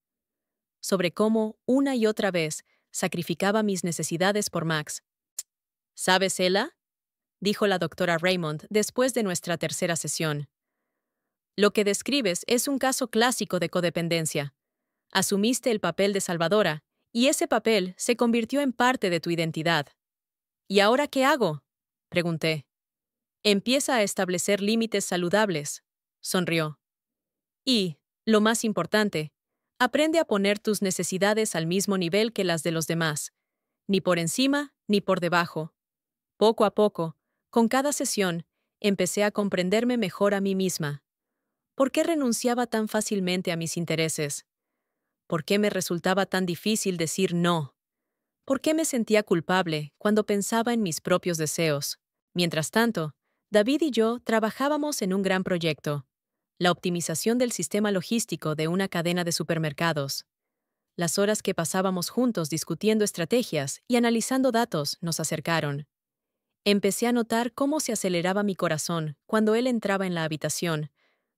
Sobre cómo, una y otra vez, sacrificaba mis necesidades por Max. ¿Sabes, Ella?, dijo la doctora Raymond después de nuestra tercera sesión. Lo que describes es un caso clásico de codependencia. Asumiste el papel de salvadora, y ese papel se convirtió en parte de tu identidad. ¿Y ahora qué hago?, pregunté. Empieza a establecer límites saludables, sonrió. Y, lo más importante, aprende a poner tus necesidades al mismo nivel que las de los demás, ni por encima ni por debajo. Poco a poco, con cada sesión, empecé a comprenderme mejor a mí misma. ¿Por qué renunciaba tan fácilmente a mis intereses? ¿Por qué me resultaba tan difícil decir no? ¿Por qué me sentía culpable cuando pensaba en mis propios deseos? Mientras tanto, David y yo trabajábamos en un gran proyecto: la optimización del sistema logístico de una cadena de supermercados. Las horas que pasábamos juntos discutiendo estrategias y analizando datos nos acercaron. Empecé a notar cómo se aceleraba mi corazón cuando él entraba en la habitación,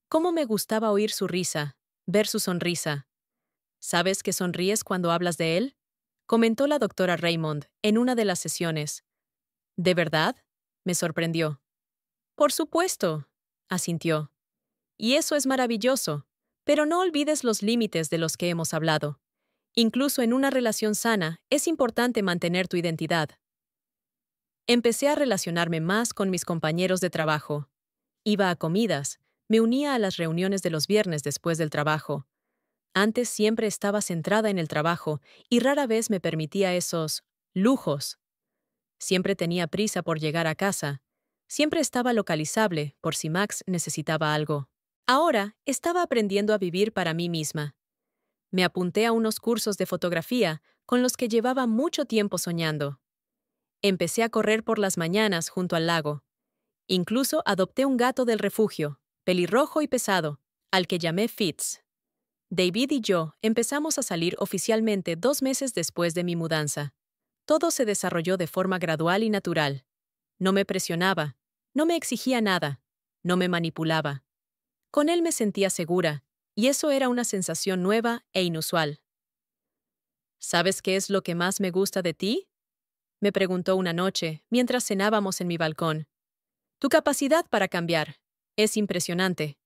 cómo me gustaba oír su risa, ver su sonrisa. ¿Sabes que sonríes cuando hablas de él?, comentó la doctora Raymond en una de las sesiones. ¿De verdad?, me sorprendió. Por supuesto, asintió. Y eso es maravilloso, pero no olvides los límites de los que hemos hablado. Incluso en una relación sana, es importante mantener tu identidad. Empecé a relacionarme más con mis compañeros de trabajo. Iba a comidas, me unía a las reuniones de los viernes después del trabajo. Antes siempre estaba centrada en el trabajo y rara vez me permitía esos lujos. Siempre tenía prisa por llegar a casa. Siempre estaba localizable por si Max necesitaba algo. Ahora estaba aprendiendo a vivir para mí misma. Me apunté a unos cursos de fotografía con los que llevaba mucho tiempo soñando. Empecé a correr por las mañanas junto al lago. Incluso adopté un gato del refugio, pelirrojo y pesado, al que llamé Fitz. David y yo empezamos a salir oficialmente 2 meses después de mi mudanza. Todo se desarrolló de forma gradual y natural. No me presionaba, no me exigía nada, no me manipulaba. Con él me sentía segura, y eso era una sensación nueva e inusual. ¿Sabes qué es lo que más me gusta de ti?, me preguntó una noche mientras cenábamos en mi balcón. Tu capacidad para cambiar. Es impresionante.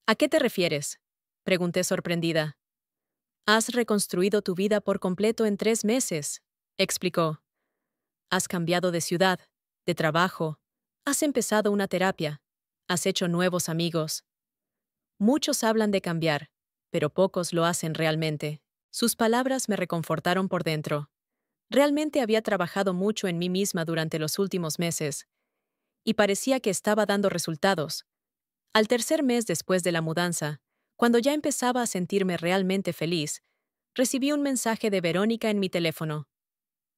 ¿A qué te refieres?, pregunté sorprendida. Has reconstruido tu vida por completo en 3 meses, explicó. Has cambiado de ciudad, de trabajo, has empezado una terapia, has hecho nuevos amigos. Muchos hablan de cambiar, pero pocos lo hacen realmente. Sus palabras me reconfortaron por dentro. Realmente había trabajado mucho en mí misma durante los últimos meses, y parecía que estaba dando resultados. Al tercer mes después de la mudanza, cuando ya empezaba a sentirme realmente feliz, recibí un mensaje de Verónica en mi teléfono.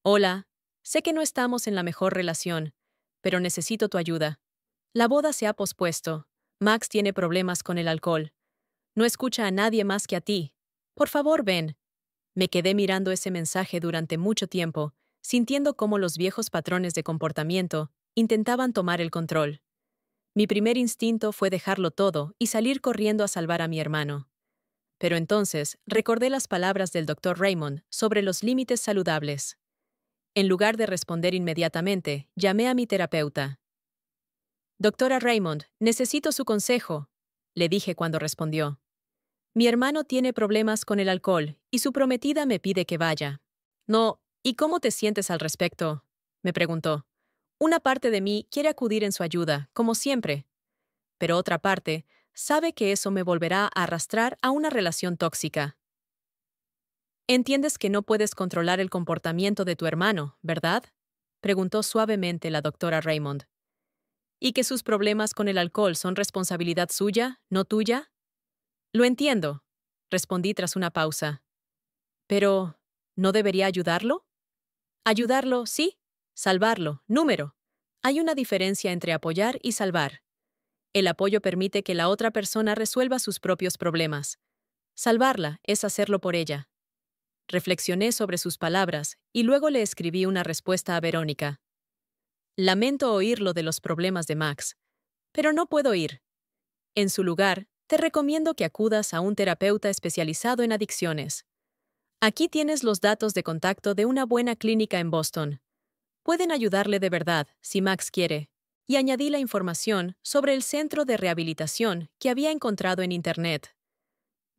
Hola, sé que no estamos en la mejor relación, pero necesito tu ayuda. La boda se ha pospuesto. Max tiene problemas con el alcohol. No escucha a nadie más que a ti. Por favor, ven. Me quedé mirando ese mensaje durante mucho tiempo, sintiendo cómo los viejos patrones de comportamiento intentaban tomar el control. Mi primer instinto fue dejarlo todo y salir corriendo a salvar a mi hermano. Pero entonces recordé las palabras del Dr. Raymond sobre los límites saludables. En lugar de responder inmediatamente, llamé a mi terapeuta. Doctora Raymond, necesito su consejo, le dije cuando respondió. Mi hermano tiene problemas con el alcohol y su prometida me pide que vaya. No, ¿y cómo te sientes al respecto?, me preguntó. Una parte de mí quiere acudir en su ayuda, como siempre, pero otra parte sabe que eso me volverá a arrastrar a una relación tóxica. Entiendes que no puedes controlar el comportamiento de tu hermano, ¿verdad?, preguntó suavemente la doctora Raymond. ¿Y que sus problemas con el alcohol son responsabilidad suya, no tuya? Lo entiendo, respondí tras una pausa. Pero, ¿no debería ayudarlo? Ayudarlo, sí. Salvarlo, número. Hay una diferencia entre apoyar y salvar. El apoyo permite que la otra persona resuelva sus propios problemas. Salvarla es hacerlo por ella. Reflexioné sobre sus palabras y luego le escribí una respuesta a Verónica. Lamento oír lo de los problemas de Max, pero no puedo ir. En su lugar, te recomiendo que acudas a un terapeuta especializado en adicciones. Aquí tienes los datos de contacto de una buena clínica en Boston. Pueden ayudarle de verdad, si Max quiere. Y añadí la información sobre el centro de rehabilitación que había encontrado en Internet.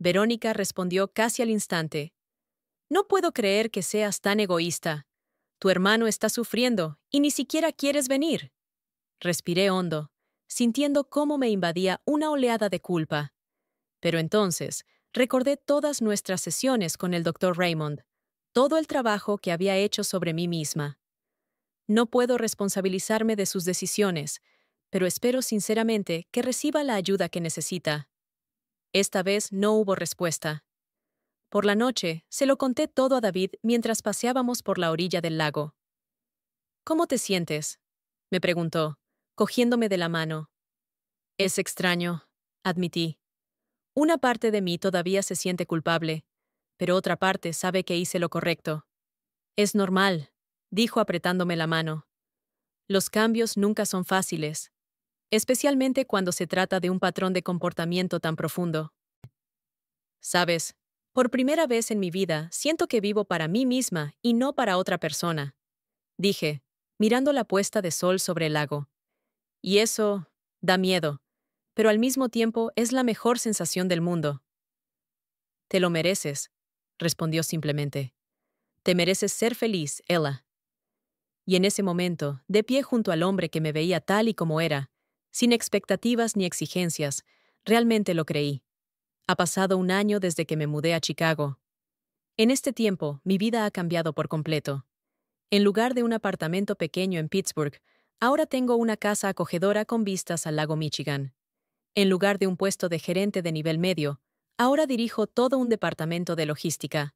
Verónica respondió casi al instante. No puedo creer que seas tan egoísta. Tu hermano está sufriendo y ni siquiera quieres venir. Respiré hondo, sintiendo cómo me invadía una oleada de culpa. Pero entonces, recordé todas nuestras sesiones con el Dr. Raymond, todo el trabajo que había hecho sobre mí misma. No puedo responsabilizarme de sus decisiones, pero espero sinceramente que reciba la ayuda que necesita. Esta vez no hubo respuesta. Por la noche, se lo conté todo a David mientras paseábamos por la orilla del lago. ¿Cómo te sientes?, me preguntó, cogiéndome de la mano. Es extraño, admití. Una parte de mí todavía se siente culpable, pero otra parte sabe que hice lo correcto. Es normal, dijo apretándome la mano. Los cambios nunca son fáciles, especialmente cuando se trata de un patrón de comportamiento tan profundo. Sabes, por primera vez en mi vida siento que vivo para mí misma y no para otra persona, dije, mirando la puesta de sol sobre el lago. Y eso da miedo, pero al mismo tiempo es la mejor sensación del mundo. Te lo mereces, respondió simplemente. Te mereces ser feliz, Ella. Y en ese momento, de pie junto al hombre que me veía tal y como era, sin expectativas ni exigencias, realmente lo creí. Ha pasado un año desde que me mudé a Chicago. En este tiempo, mi vida ha cambiado por completo. En lugar de un apartamento pequeño en Pittsburgh, ahora tengo una casa acogedora con vistas al lago Michigan. En lugar de un puesto de gerente de nivel medio, ahora dirijo todo un departamento de logística.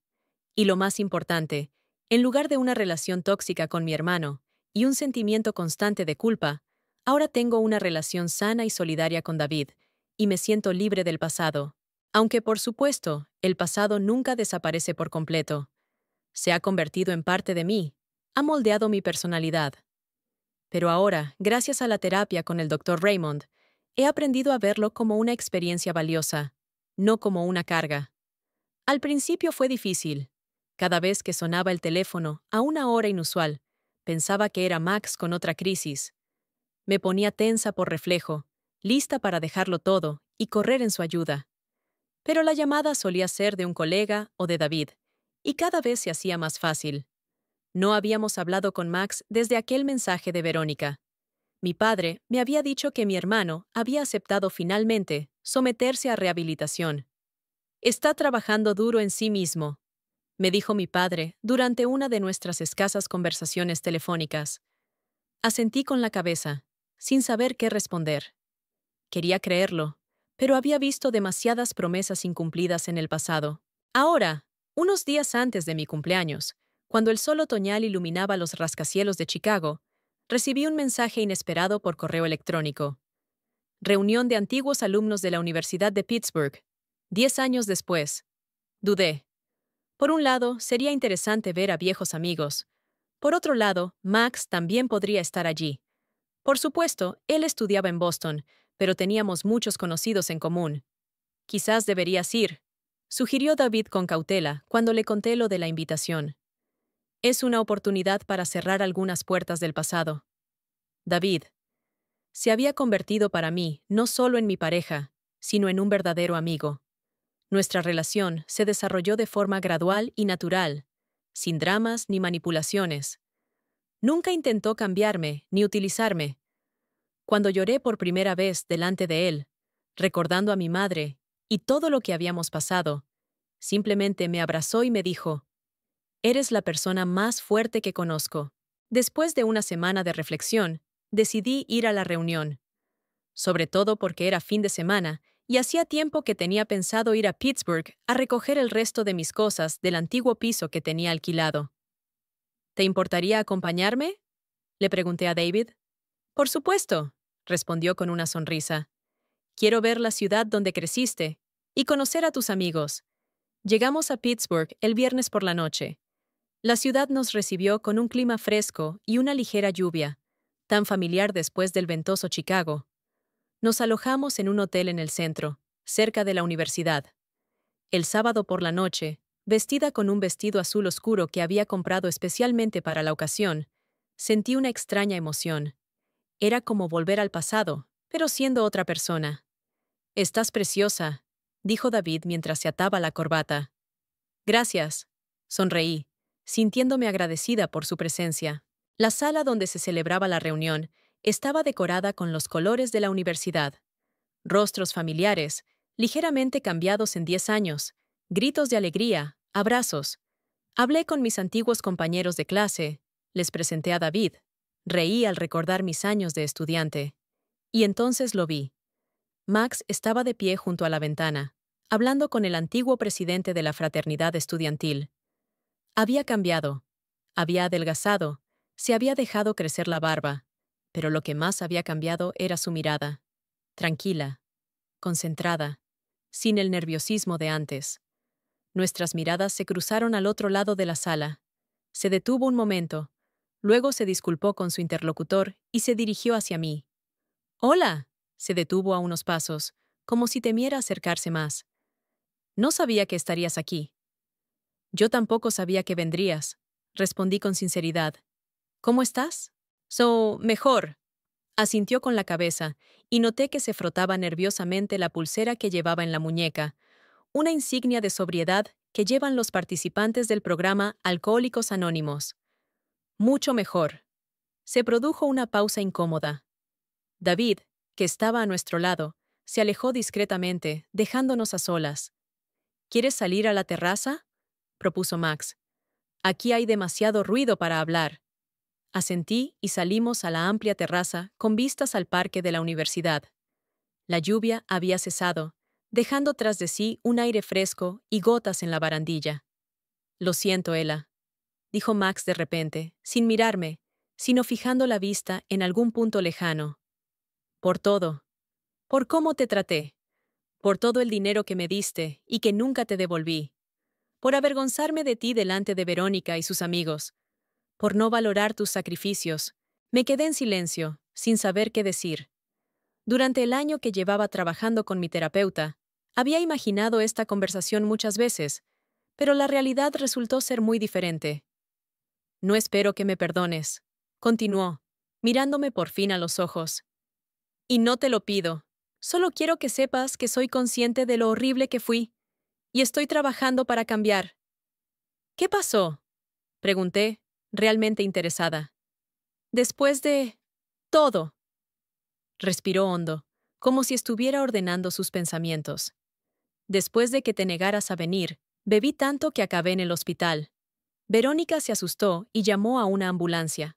Y lo más importante, en lugar de una relación tóxica con mi hermano y un sentimiento constante de culpa, ahora tengo una relación sana y solidaria con David, y me siento libre del pasado. Aunque, por supuesto, el pasado nunca desaparece por completo. Se ha convertido en parte de mí, ha moldeado mi personalidad. Pero ahora, gracias a la terapia con el Dr. Raymond, he aprendido a verlo como una experiencia valiosa, no como una carga. Al principio fue difícil. Cada vez que sonaba el teléfono, a una hora inusual, pensaba que era Max con otra crisis. Me ponía tensa por reflejo, lista para dejarlo todo y correr en su ayuda. Pero la llamada solía ser de un colega o de David, y cada vez se hacía más fácil. No habíamos hablado con Max desde aquel mensaje de Verónica. Mi padre me había dicho que mi hermano había aceptado finalmente someterse a rehabilitación. Está trabajando duro en sí mismo, me dijo mi padre durante una de nuestras escasas conversaciones telefónicas. Asentí con la cabeza, sin saber qué responder. Quería creerlo, pero había visto demasiadas promesas incumplidas en el pasado. Ahora, unos días antes de mi cumpleaños, cuando el sol otoñal iluminaba los rascacielos de Chicago, recibí un mensaje inesperado por correo electrónico. Reunión de antiguos alumnos de la Universidad de Pittsburgh. 10 años después. Dudé. Por un lado, sería interesante ver a viejos amigos. Por otro lado, Max también podría estar allí. Por supuesto, él estudiaba en Boston, pero teníamos muchos conocidos en común. Quizás deberías ir, sugirió David con cautela cuando le conté lo de la invitación. Es una oportunidad para cerrar algunas puertas del pasado. David se había convertido para mí no solo en mi pareja, sino en un verdadero amigo. Nuestra relación se desarrolló de forma gradual y natural, sin dramas ni manipulaciones. Nunca intentó cambiarme ni utilizarme. Cuando lloré por primera vez delante de él, recordando a mi madre y todo lo que habíamos pasado, simplemente me abrazó y me dijo: «Eres la persona más fuerte que conozco». Después de una semana de reflexión, decidí ir a la reunión. Sobre todo porque era fin de semana y hacía tiempo que tenía pensado ir a Pittsburgh a recoger el resto de mis cosas del antiguo piso que tenía alquilado. ¿Te importaría acompañarme?, le pregunté a David. Por supuesto, respondió con una sonrisa. Quiero ver la ciudad donde creciste y conocer a tus amigos. Llegamos a Pittsburgh el viernes por la noche. La ciudad nos recibió con un clima fresco y una ligera lluvia, tan familiar después del ventoso Chicago. Nos alojamos en un hotel en el centro, cerca de la universidad. El sábado por la noche, vestida con un vestido azul oscuro que había comprado especialmente para la ocasión, sentí una extraña emoción. Era como volver al pasado, pero siendo otra persona. «Estás preciosa», dijo David mientras se ataba la corbata. Gracias, sonreí, sintiéndome agradecida por su presencia. La sala donde se celebraba la reunión estaba decorada con los colores de la universidad. Rostros familiares, ligeramente cambiados en 10 años, gritos de alegría, abrazos. Hablé con mis antiguos compañeros de clase, les presenté a David, reí al recordar mis años de estudiante. Y entonces lo vi. Max estaba de pie junto a la ventana, hablando con el antiguo presidente de la fraternidad estudiantil. Había cambiado, había adelgazado, se había dejado crecer la barba, pero lo que más había cambiado era su mirada. Tranquila, concentrada, sin el nerviosismo de antes. Nuestras miradas se cruzaron al otro lado de la sala. Se detuvo un momento, luego se disculpó con su interlocutor y se dirigió hacia mí. «Hola», se detuvo a unos pasos, como si temiera acercarse más. «No sabía que estarías aquí». «Yo tampoco sabía que vendrías», respondí con sinceridad. «¿Cómo estás?» Mejor», asintió con la cabeza, y noté que se frotaba nerviosamente la pulsera que llevaba en la muñeca, una insignia de sobriedad que llevan los participantes del programa Alcohólicos Anónimos. «Mucho mejor». Se produjo una pausa incómoda. David, que estaba a nuestro lado, se alejó discretamente, dejándonos a solas. «¿Quieres salir a la terraza?», propuso Max. «Aquí hay demasiado ruido para hablar». Asentí y salimos a la amplia terraza con vistas al parque de la universidad. La lluvia había cesado, dejando tras de sí un aire fresco y gotas en la barandilla. «Lo siento, Ella», dijo Max de repente, sin mirarme, sino fijando la vista en algún punto lejano. «Por todo. Por cómo te traté. Por todo el dinero que me diste y que nunca te devolví. Por avergonzarme de ti delante de Verónica y sus amigos. Por no valorar tus sacrificios. Me quedé en silencio, sin saber qué decir. Durante el año que llevaba trabajando con mi terapeuta, había imaginado esta conversación muchas veces, pero la realidad resultó ser muy diferente. «No espero que me perdones», continuó, mirándome por fin a los ojos. «Y no te lo pido. Solo quiero que sepas que soy consciente de lo horrible que fui, y estoy trabajando para cambiar». «¿Qué pasó?», pregunté, realmente interesada. «Después de todo». Respiró hondo, como si estuviera ordenando sus pensamientos. «Después de que te negaras a venir, bebí tanto que acabé en el hospital». Verónica se asustó y llamó a una ambulancia.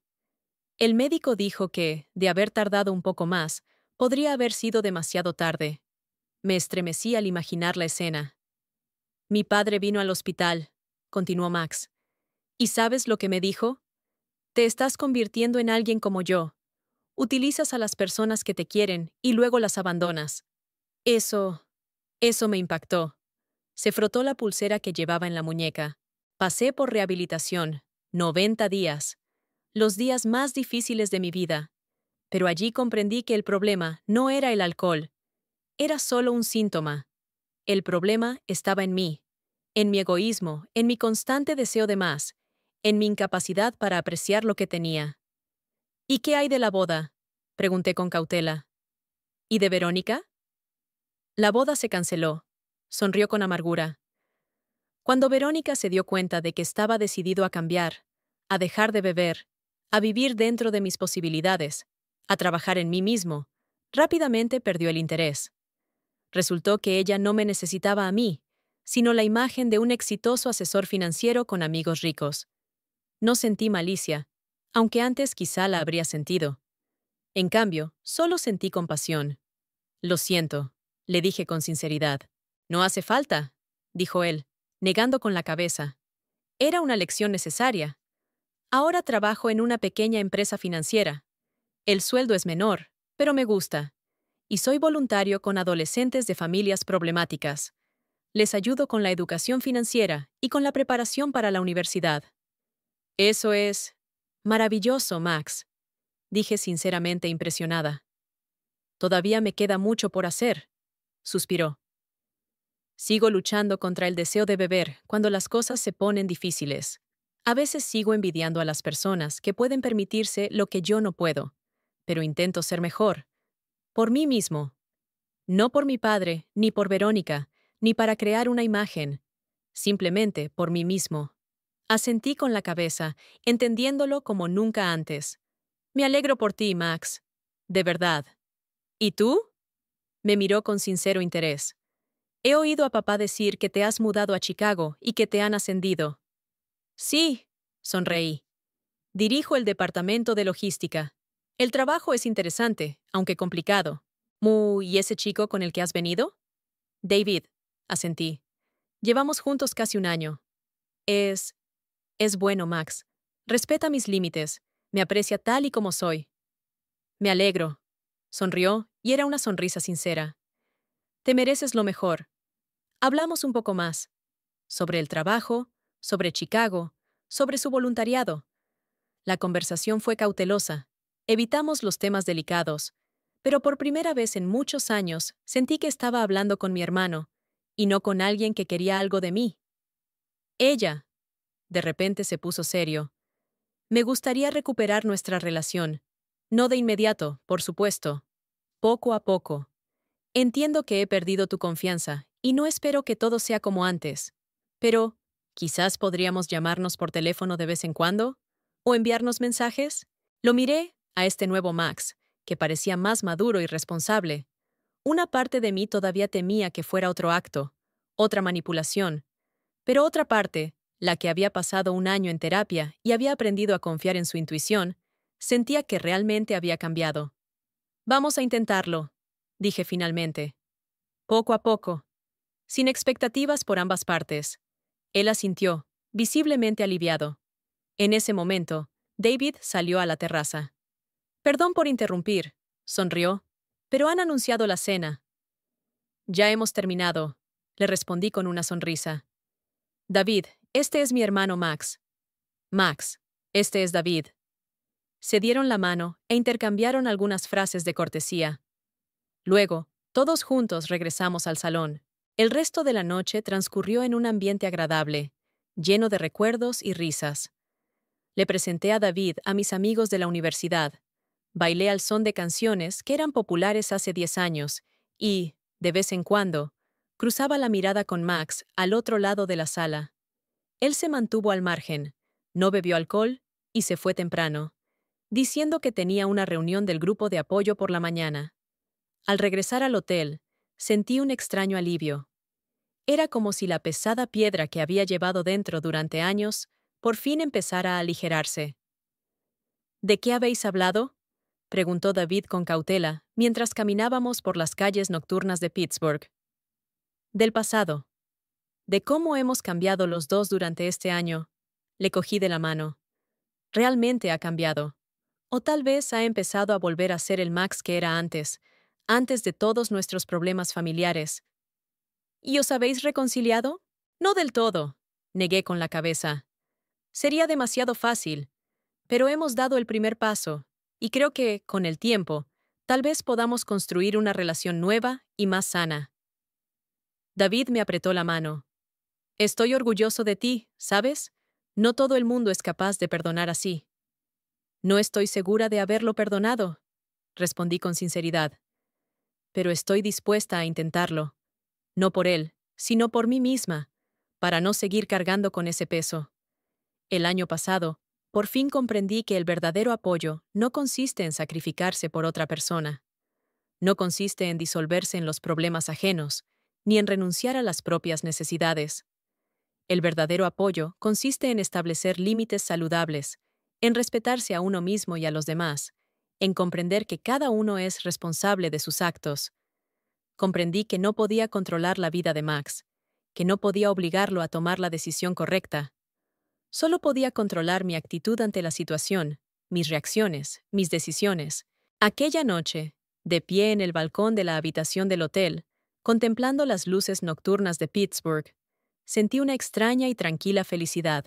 El médico dijo que, de haber tardado un poco más, podría haber sido demasiado tarde. Me estremecí al imaginar la escena. «Mi padre vino al hospital», continuó Max. «¿Y sabes lo que me dijo? Te estás convirtiendo en alguien como yo. Utilizas a las personas que te quieren y luego las abandonas». Eso me impactó. Se frotó la pulsera que llevaba en la muñeca. Pasé por rehabilitación, 90 días. Los días más difíciles de mi vida. Pero allí comprendí que el problema no era el alcohol. Era solo un síntoma. El problema estaba en mí, en mi egoísmo, en mi constante deseo de más, en mi incapacidad para apreciar lo que tenía. «¿Y qué hay de la boda?», pregunté con cautela. «¿Y de Verónica?». La boda se canceló. Sonrió con amargura. Cuando Verónica se dio cuenta de que estaba decidido a cambiar, a dejar de beber, a vivir dentro de mis posibilidades, a trabajar en mí mismo, rápidamente perdió el interés. Resultó que ella no me necesitaba a mí, sino la imagen de un exitoso asesor financiero con amigos ricos. No sentí malicia, aunque antes quizá la habría sentido. En cambio, solo sentí compasión. «Lo siento», le dije con sinceridad. «No hace falta», dijo él, negando con la cabeza. «Era una lección necesaria. Ahora trabajo en una pequeña empresa financiera. El sueldo es menor, pero me gusta. Y soy voluntario con adolescentes de familias problemáticas. Les ayudo con la educación financiera y con la preparación para la universidad». «Eso es maravilloso, Max», dije sinceramente impresionada. «Todavía me queda mucho por hacer», suspiró. «Sigo luchando contra el deseo de beber cuando las cosas se ponen difíciles. A veces sigo envidiando a las personas que pueden permitirse lo que yo no puedo, pero intento ser mejor. Por mí mismo. No por mi padre, ni por Verónica, ni para crear una imagen, simplemente por mí mismo. Asentí con la cabeza, entendiéndolo como nunca antes. Me alegro por ti, Max. De verdad. ¿Y tú? Me miró con sincero interés. He oído a papá decir que te has mudado a Chicago y que te han ascendido. Sí, sonreí. Dirijo el departamento de logística. El trabajo es interesante, aunque complicado. ¿Y ese chico con el que has venido? David, asentí. Llevamos juntos casi un año. Es... es bueno, Max. Respeta mis límites. Me aprecia tal y como soy. Me alegro. Sonrió, y era una sonrisa sincera. Te mereces lo mejor. Hablamos un poco más. Sobre el trabajo, sobre Chicago, sobre su voluntariado. La conversación fue cautelosa. Evitamos los temas delicados. Pero por primera vez en muchos años sentí que estaba hablando con mi hermano, y no con alguien que quería algo de mí. Ella, de repente se puso serio. Me gustaría recuperar nuestra relación. No de inmediato, por supuesto. Poco a poco. Entiendo que he perdido tu confianza, y no espero que todo sea como antes. Pero, quizás podríamos llamarnos por teléfono de vez en cuando, o enviarnos mensajes. Lo miré a este nuevo Max, que parecía más maduro y responsable. Una parte de mí todavía temía que fuera otro acto, otra manipulación, pero otra parte, la que había pasado un año en terapia y había aprendido a confiar en su intuición, sentía que realmente había cambiado. Vamos a intentarlo, dije finalmente. Poco a poco, sin expectativas por ambas partes. Él asintió, visiblemente aliviado. En ese momento, David salió a la terraza. Perdón por interrumpir, sonrió, pero han anunciado la cena. Ya hemos terminado, le respondí con una sonrisa. David, este es mi hermano Max. Max, este es David. Se dieron la mano e intercambiaron algunas frases de cortesía. Luego, todos juntos regresamos al salón. El resto de la noche transcurrió en un ambiente agradable, lleno de recuerdos y risas. Le presenté a David a mis amigos de la universidad. Bailé al son de canciones que eran populares hace 10 años y, de vez en cuando, cruzaba la mirada con Max al otro lado de la sala. Él se mantuvo al margen, no bebió alcohol y se fue temprano, diciendo que tenía una reunión del grupo de apoyo por la mañana. Al regresar al hotel, sentí un extraño alivio. Era como si la pesada piedra que había llevado dentro durante años por fin empezara a aligerarse. ¿De qué habéis hablado?, preguntó David con cautela mientras caminábamos por las calles nocturnas de Pittsburgh. Del pasado. De cómo hemos cambiado los dos durante este año. Le cogí de la mano. Realmente ha cambiado. O tal vez ha empezado a volver a ser el Max que era antes de todos nuestros problemas familiares. ¿Y os habéis reconciliado? No del todo, negué con la cabeza. Sería demasiado fácil, pero hemos dado el primer paso, y creo que, con el tiempo, tal vez podamos construir una relación nueva y más sana. David me apretó la mano. Estoy orgulloso de ti, ¿sabes? No todo el mundo es capaz de perdonar así. No estoy segura de haberlo perdonado, respondí con sinceridad. Pero estoy dispuesta a intentarlo. No por él, sino por mí misma, para no seguir cargando con ese peso. El año pasado, por fin comprendí que el verdadero apoyo no consiste en sacrificarse por otra persona. No consiste en disolverse en los problemas ajenos, ni en renunciar a las propias necesidades. El verdadero apoyo consiste en establecer límites saludables, en respetarse a uno mismo y a los demás, en comprender que cada uno es responsable de sus actos. Comprendí que no podía controlar la vida de Max, que no podía obligarlo a tomar la decisión correcta. Solo podía controlar mi actitud ante la situación, mis reacciones, mis decisiones. Aquella noche, de pie en el balcón de la habitación del hotel, contemplando las luces nocturnas de Pittsburgh, sentí una extraña y tranquila felicidad.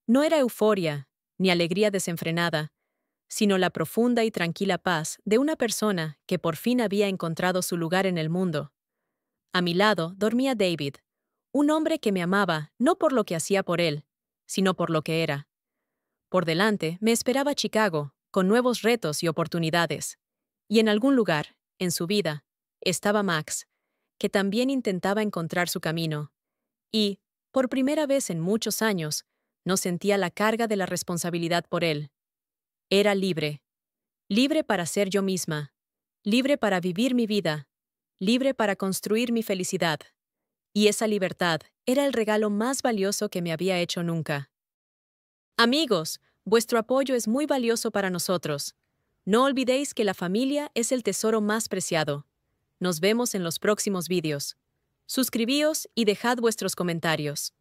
No era euforia, ni alegría desenfrenada, sino la profunda y tranquila paz de una persona que por fin había encontrado su lugar en el mundo. A mi lado dormía David, un hombre que me amaba no por lo que hacía por él, sino por lo que era. Por delante me esperaba Chicago, con nuevos retos y oportunidades. Y en algún lugar, en su vida, estaba Max, que también intentaba encontrar su camino. Y, por primera vez en muchos años, no sentía la carga de la responsabilidad por él. Era libre. Libre para ser yo misma. Libre para vivir mi vida. Libre para construir mi felicidad. Y esa libertad era el regalo más valioso que me había hecho nunca. Amigos, vuestro apoyo es muy valioso para nosotros. No olvidéis que la familia es el tesoro más preciado. Nos vemos en los próximos vídeos. Suscribíos y dejad vuestros comentarios.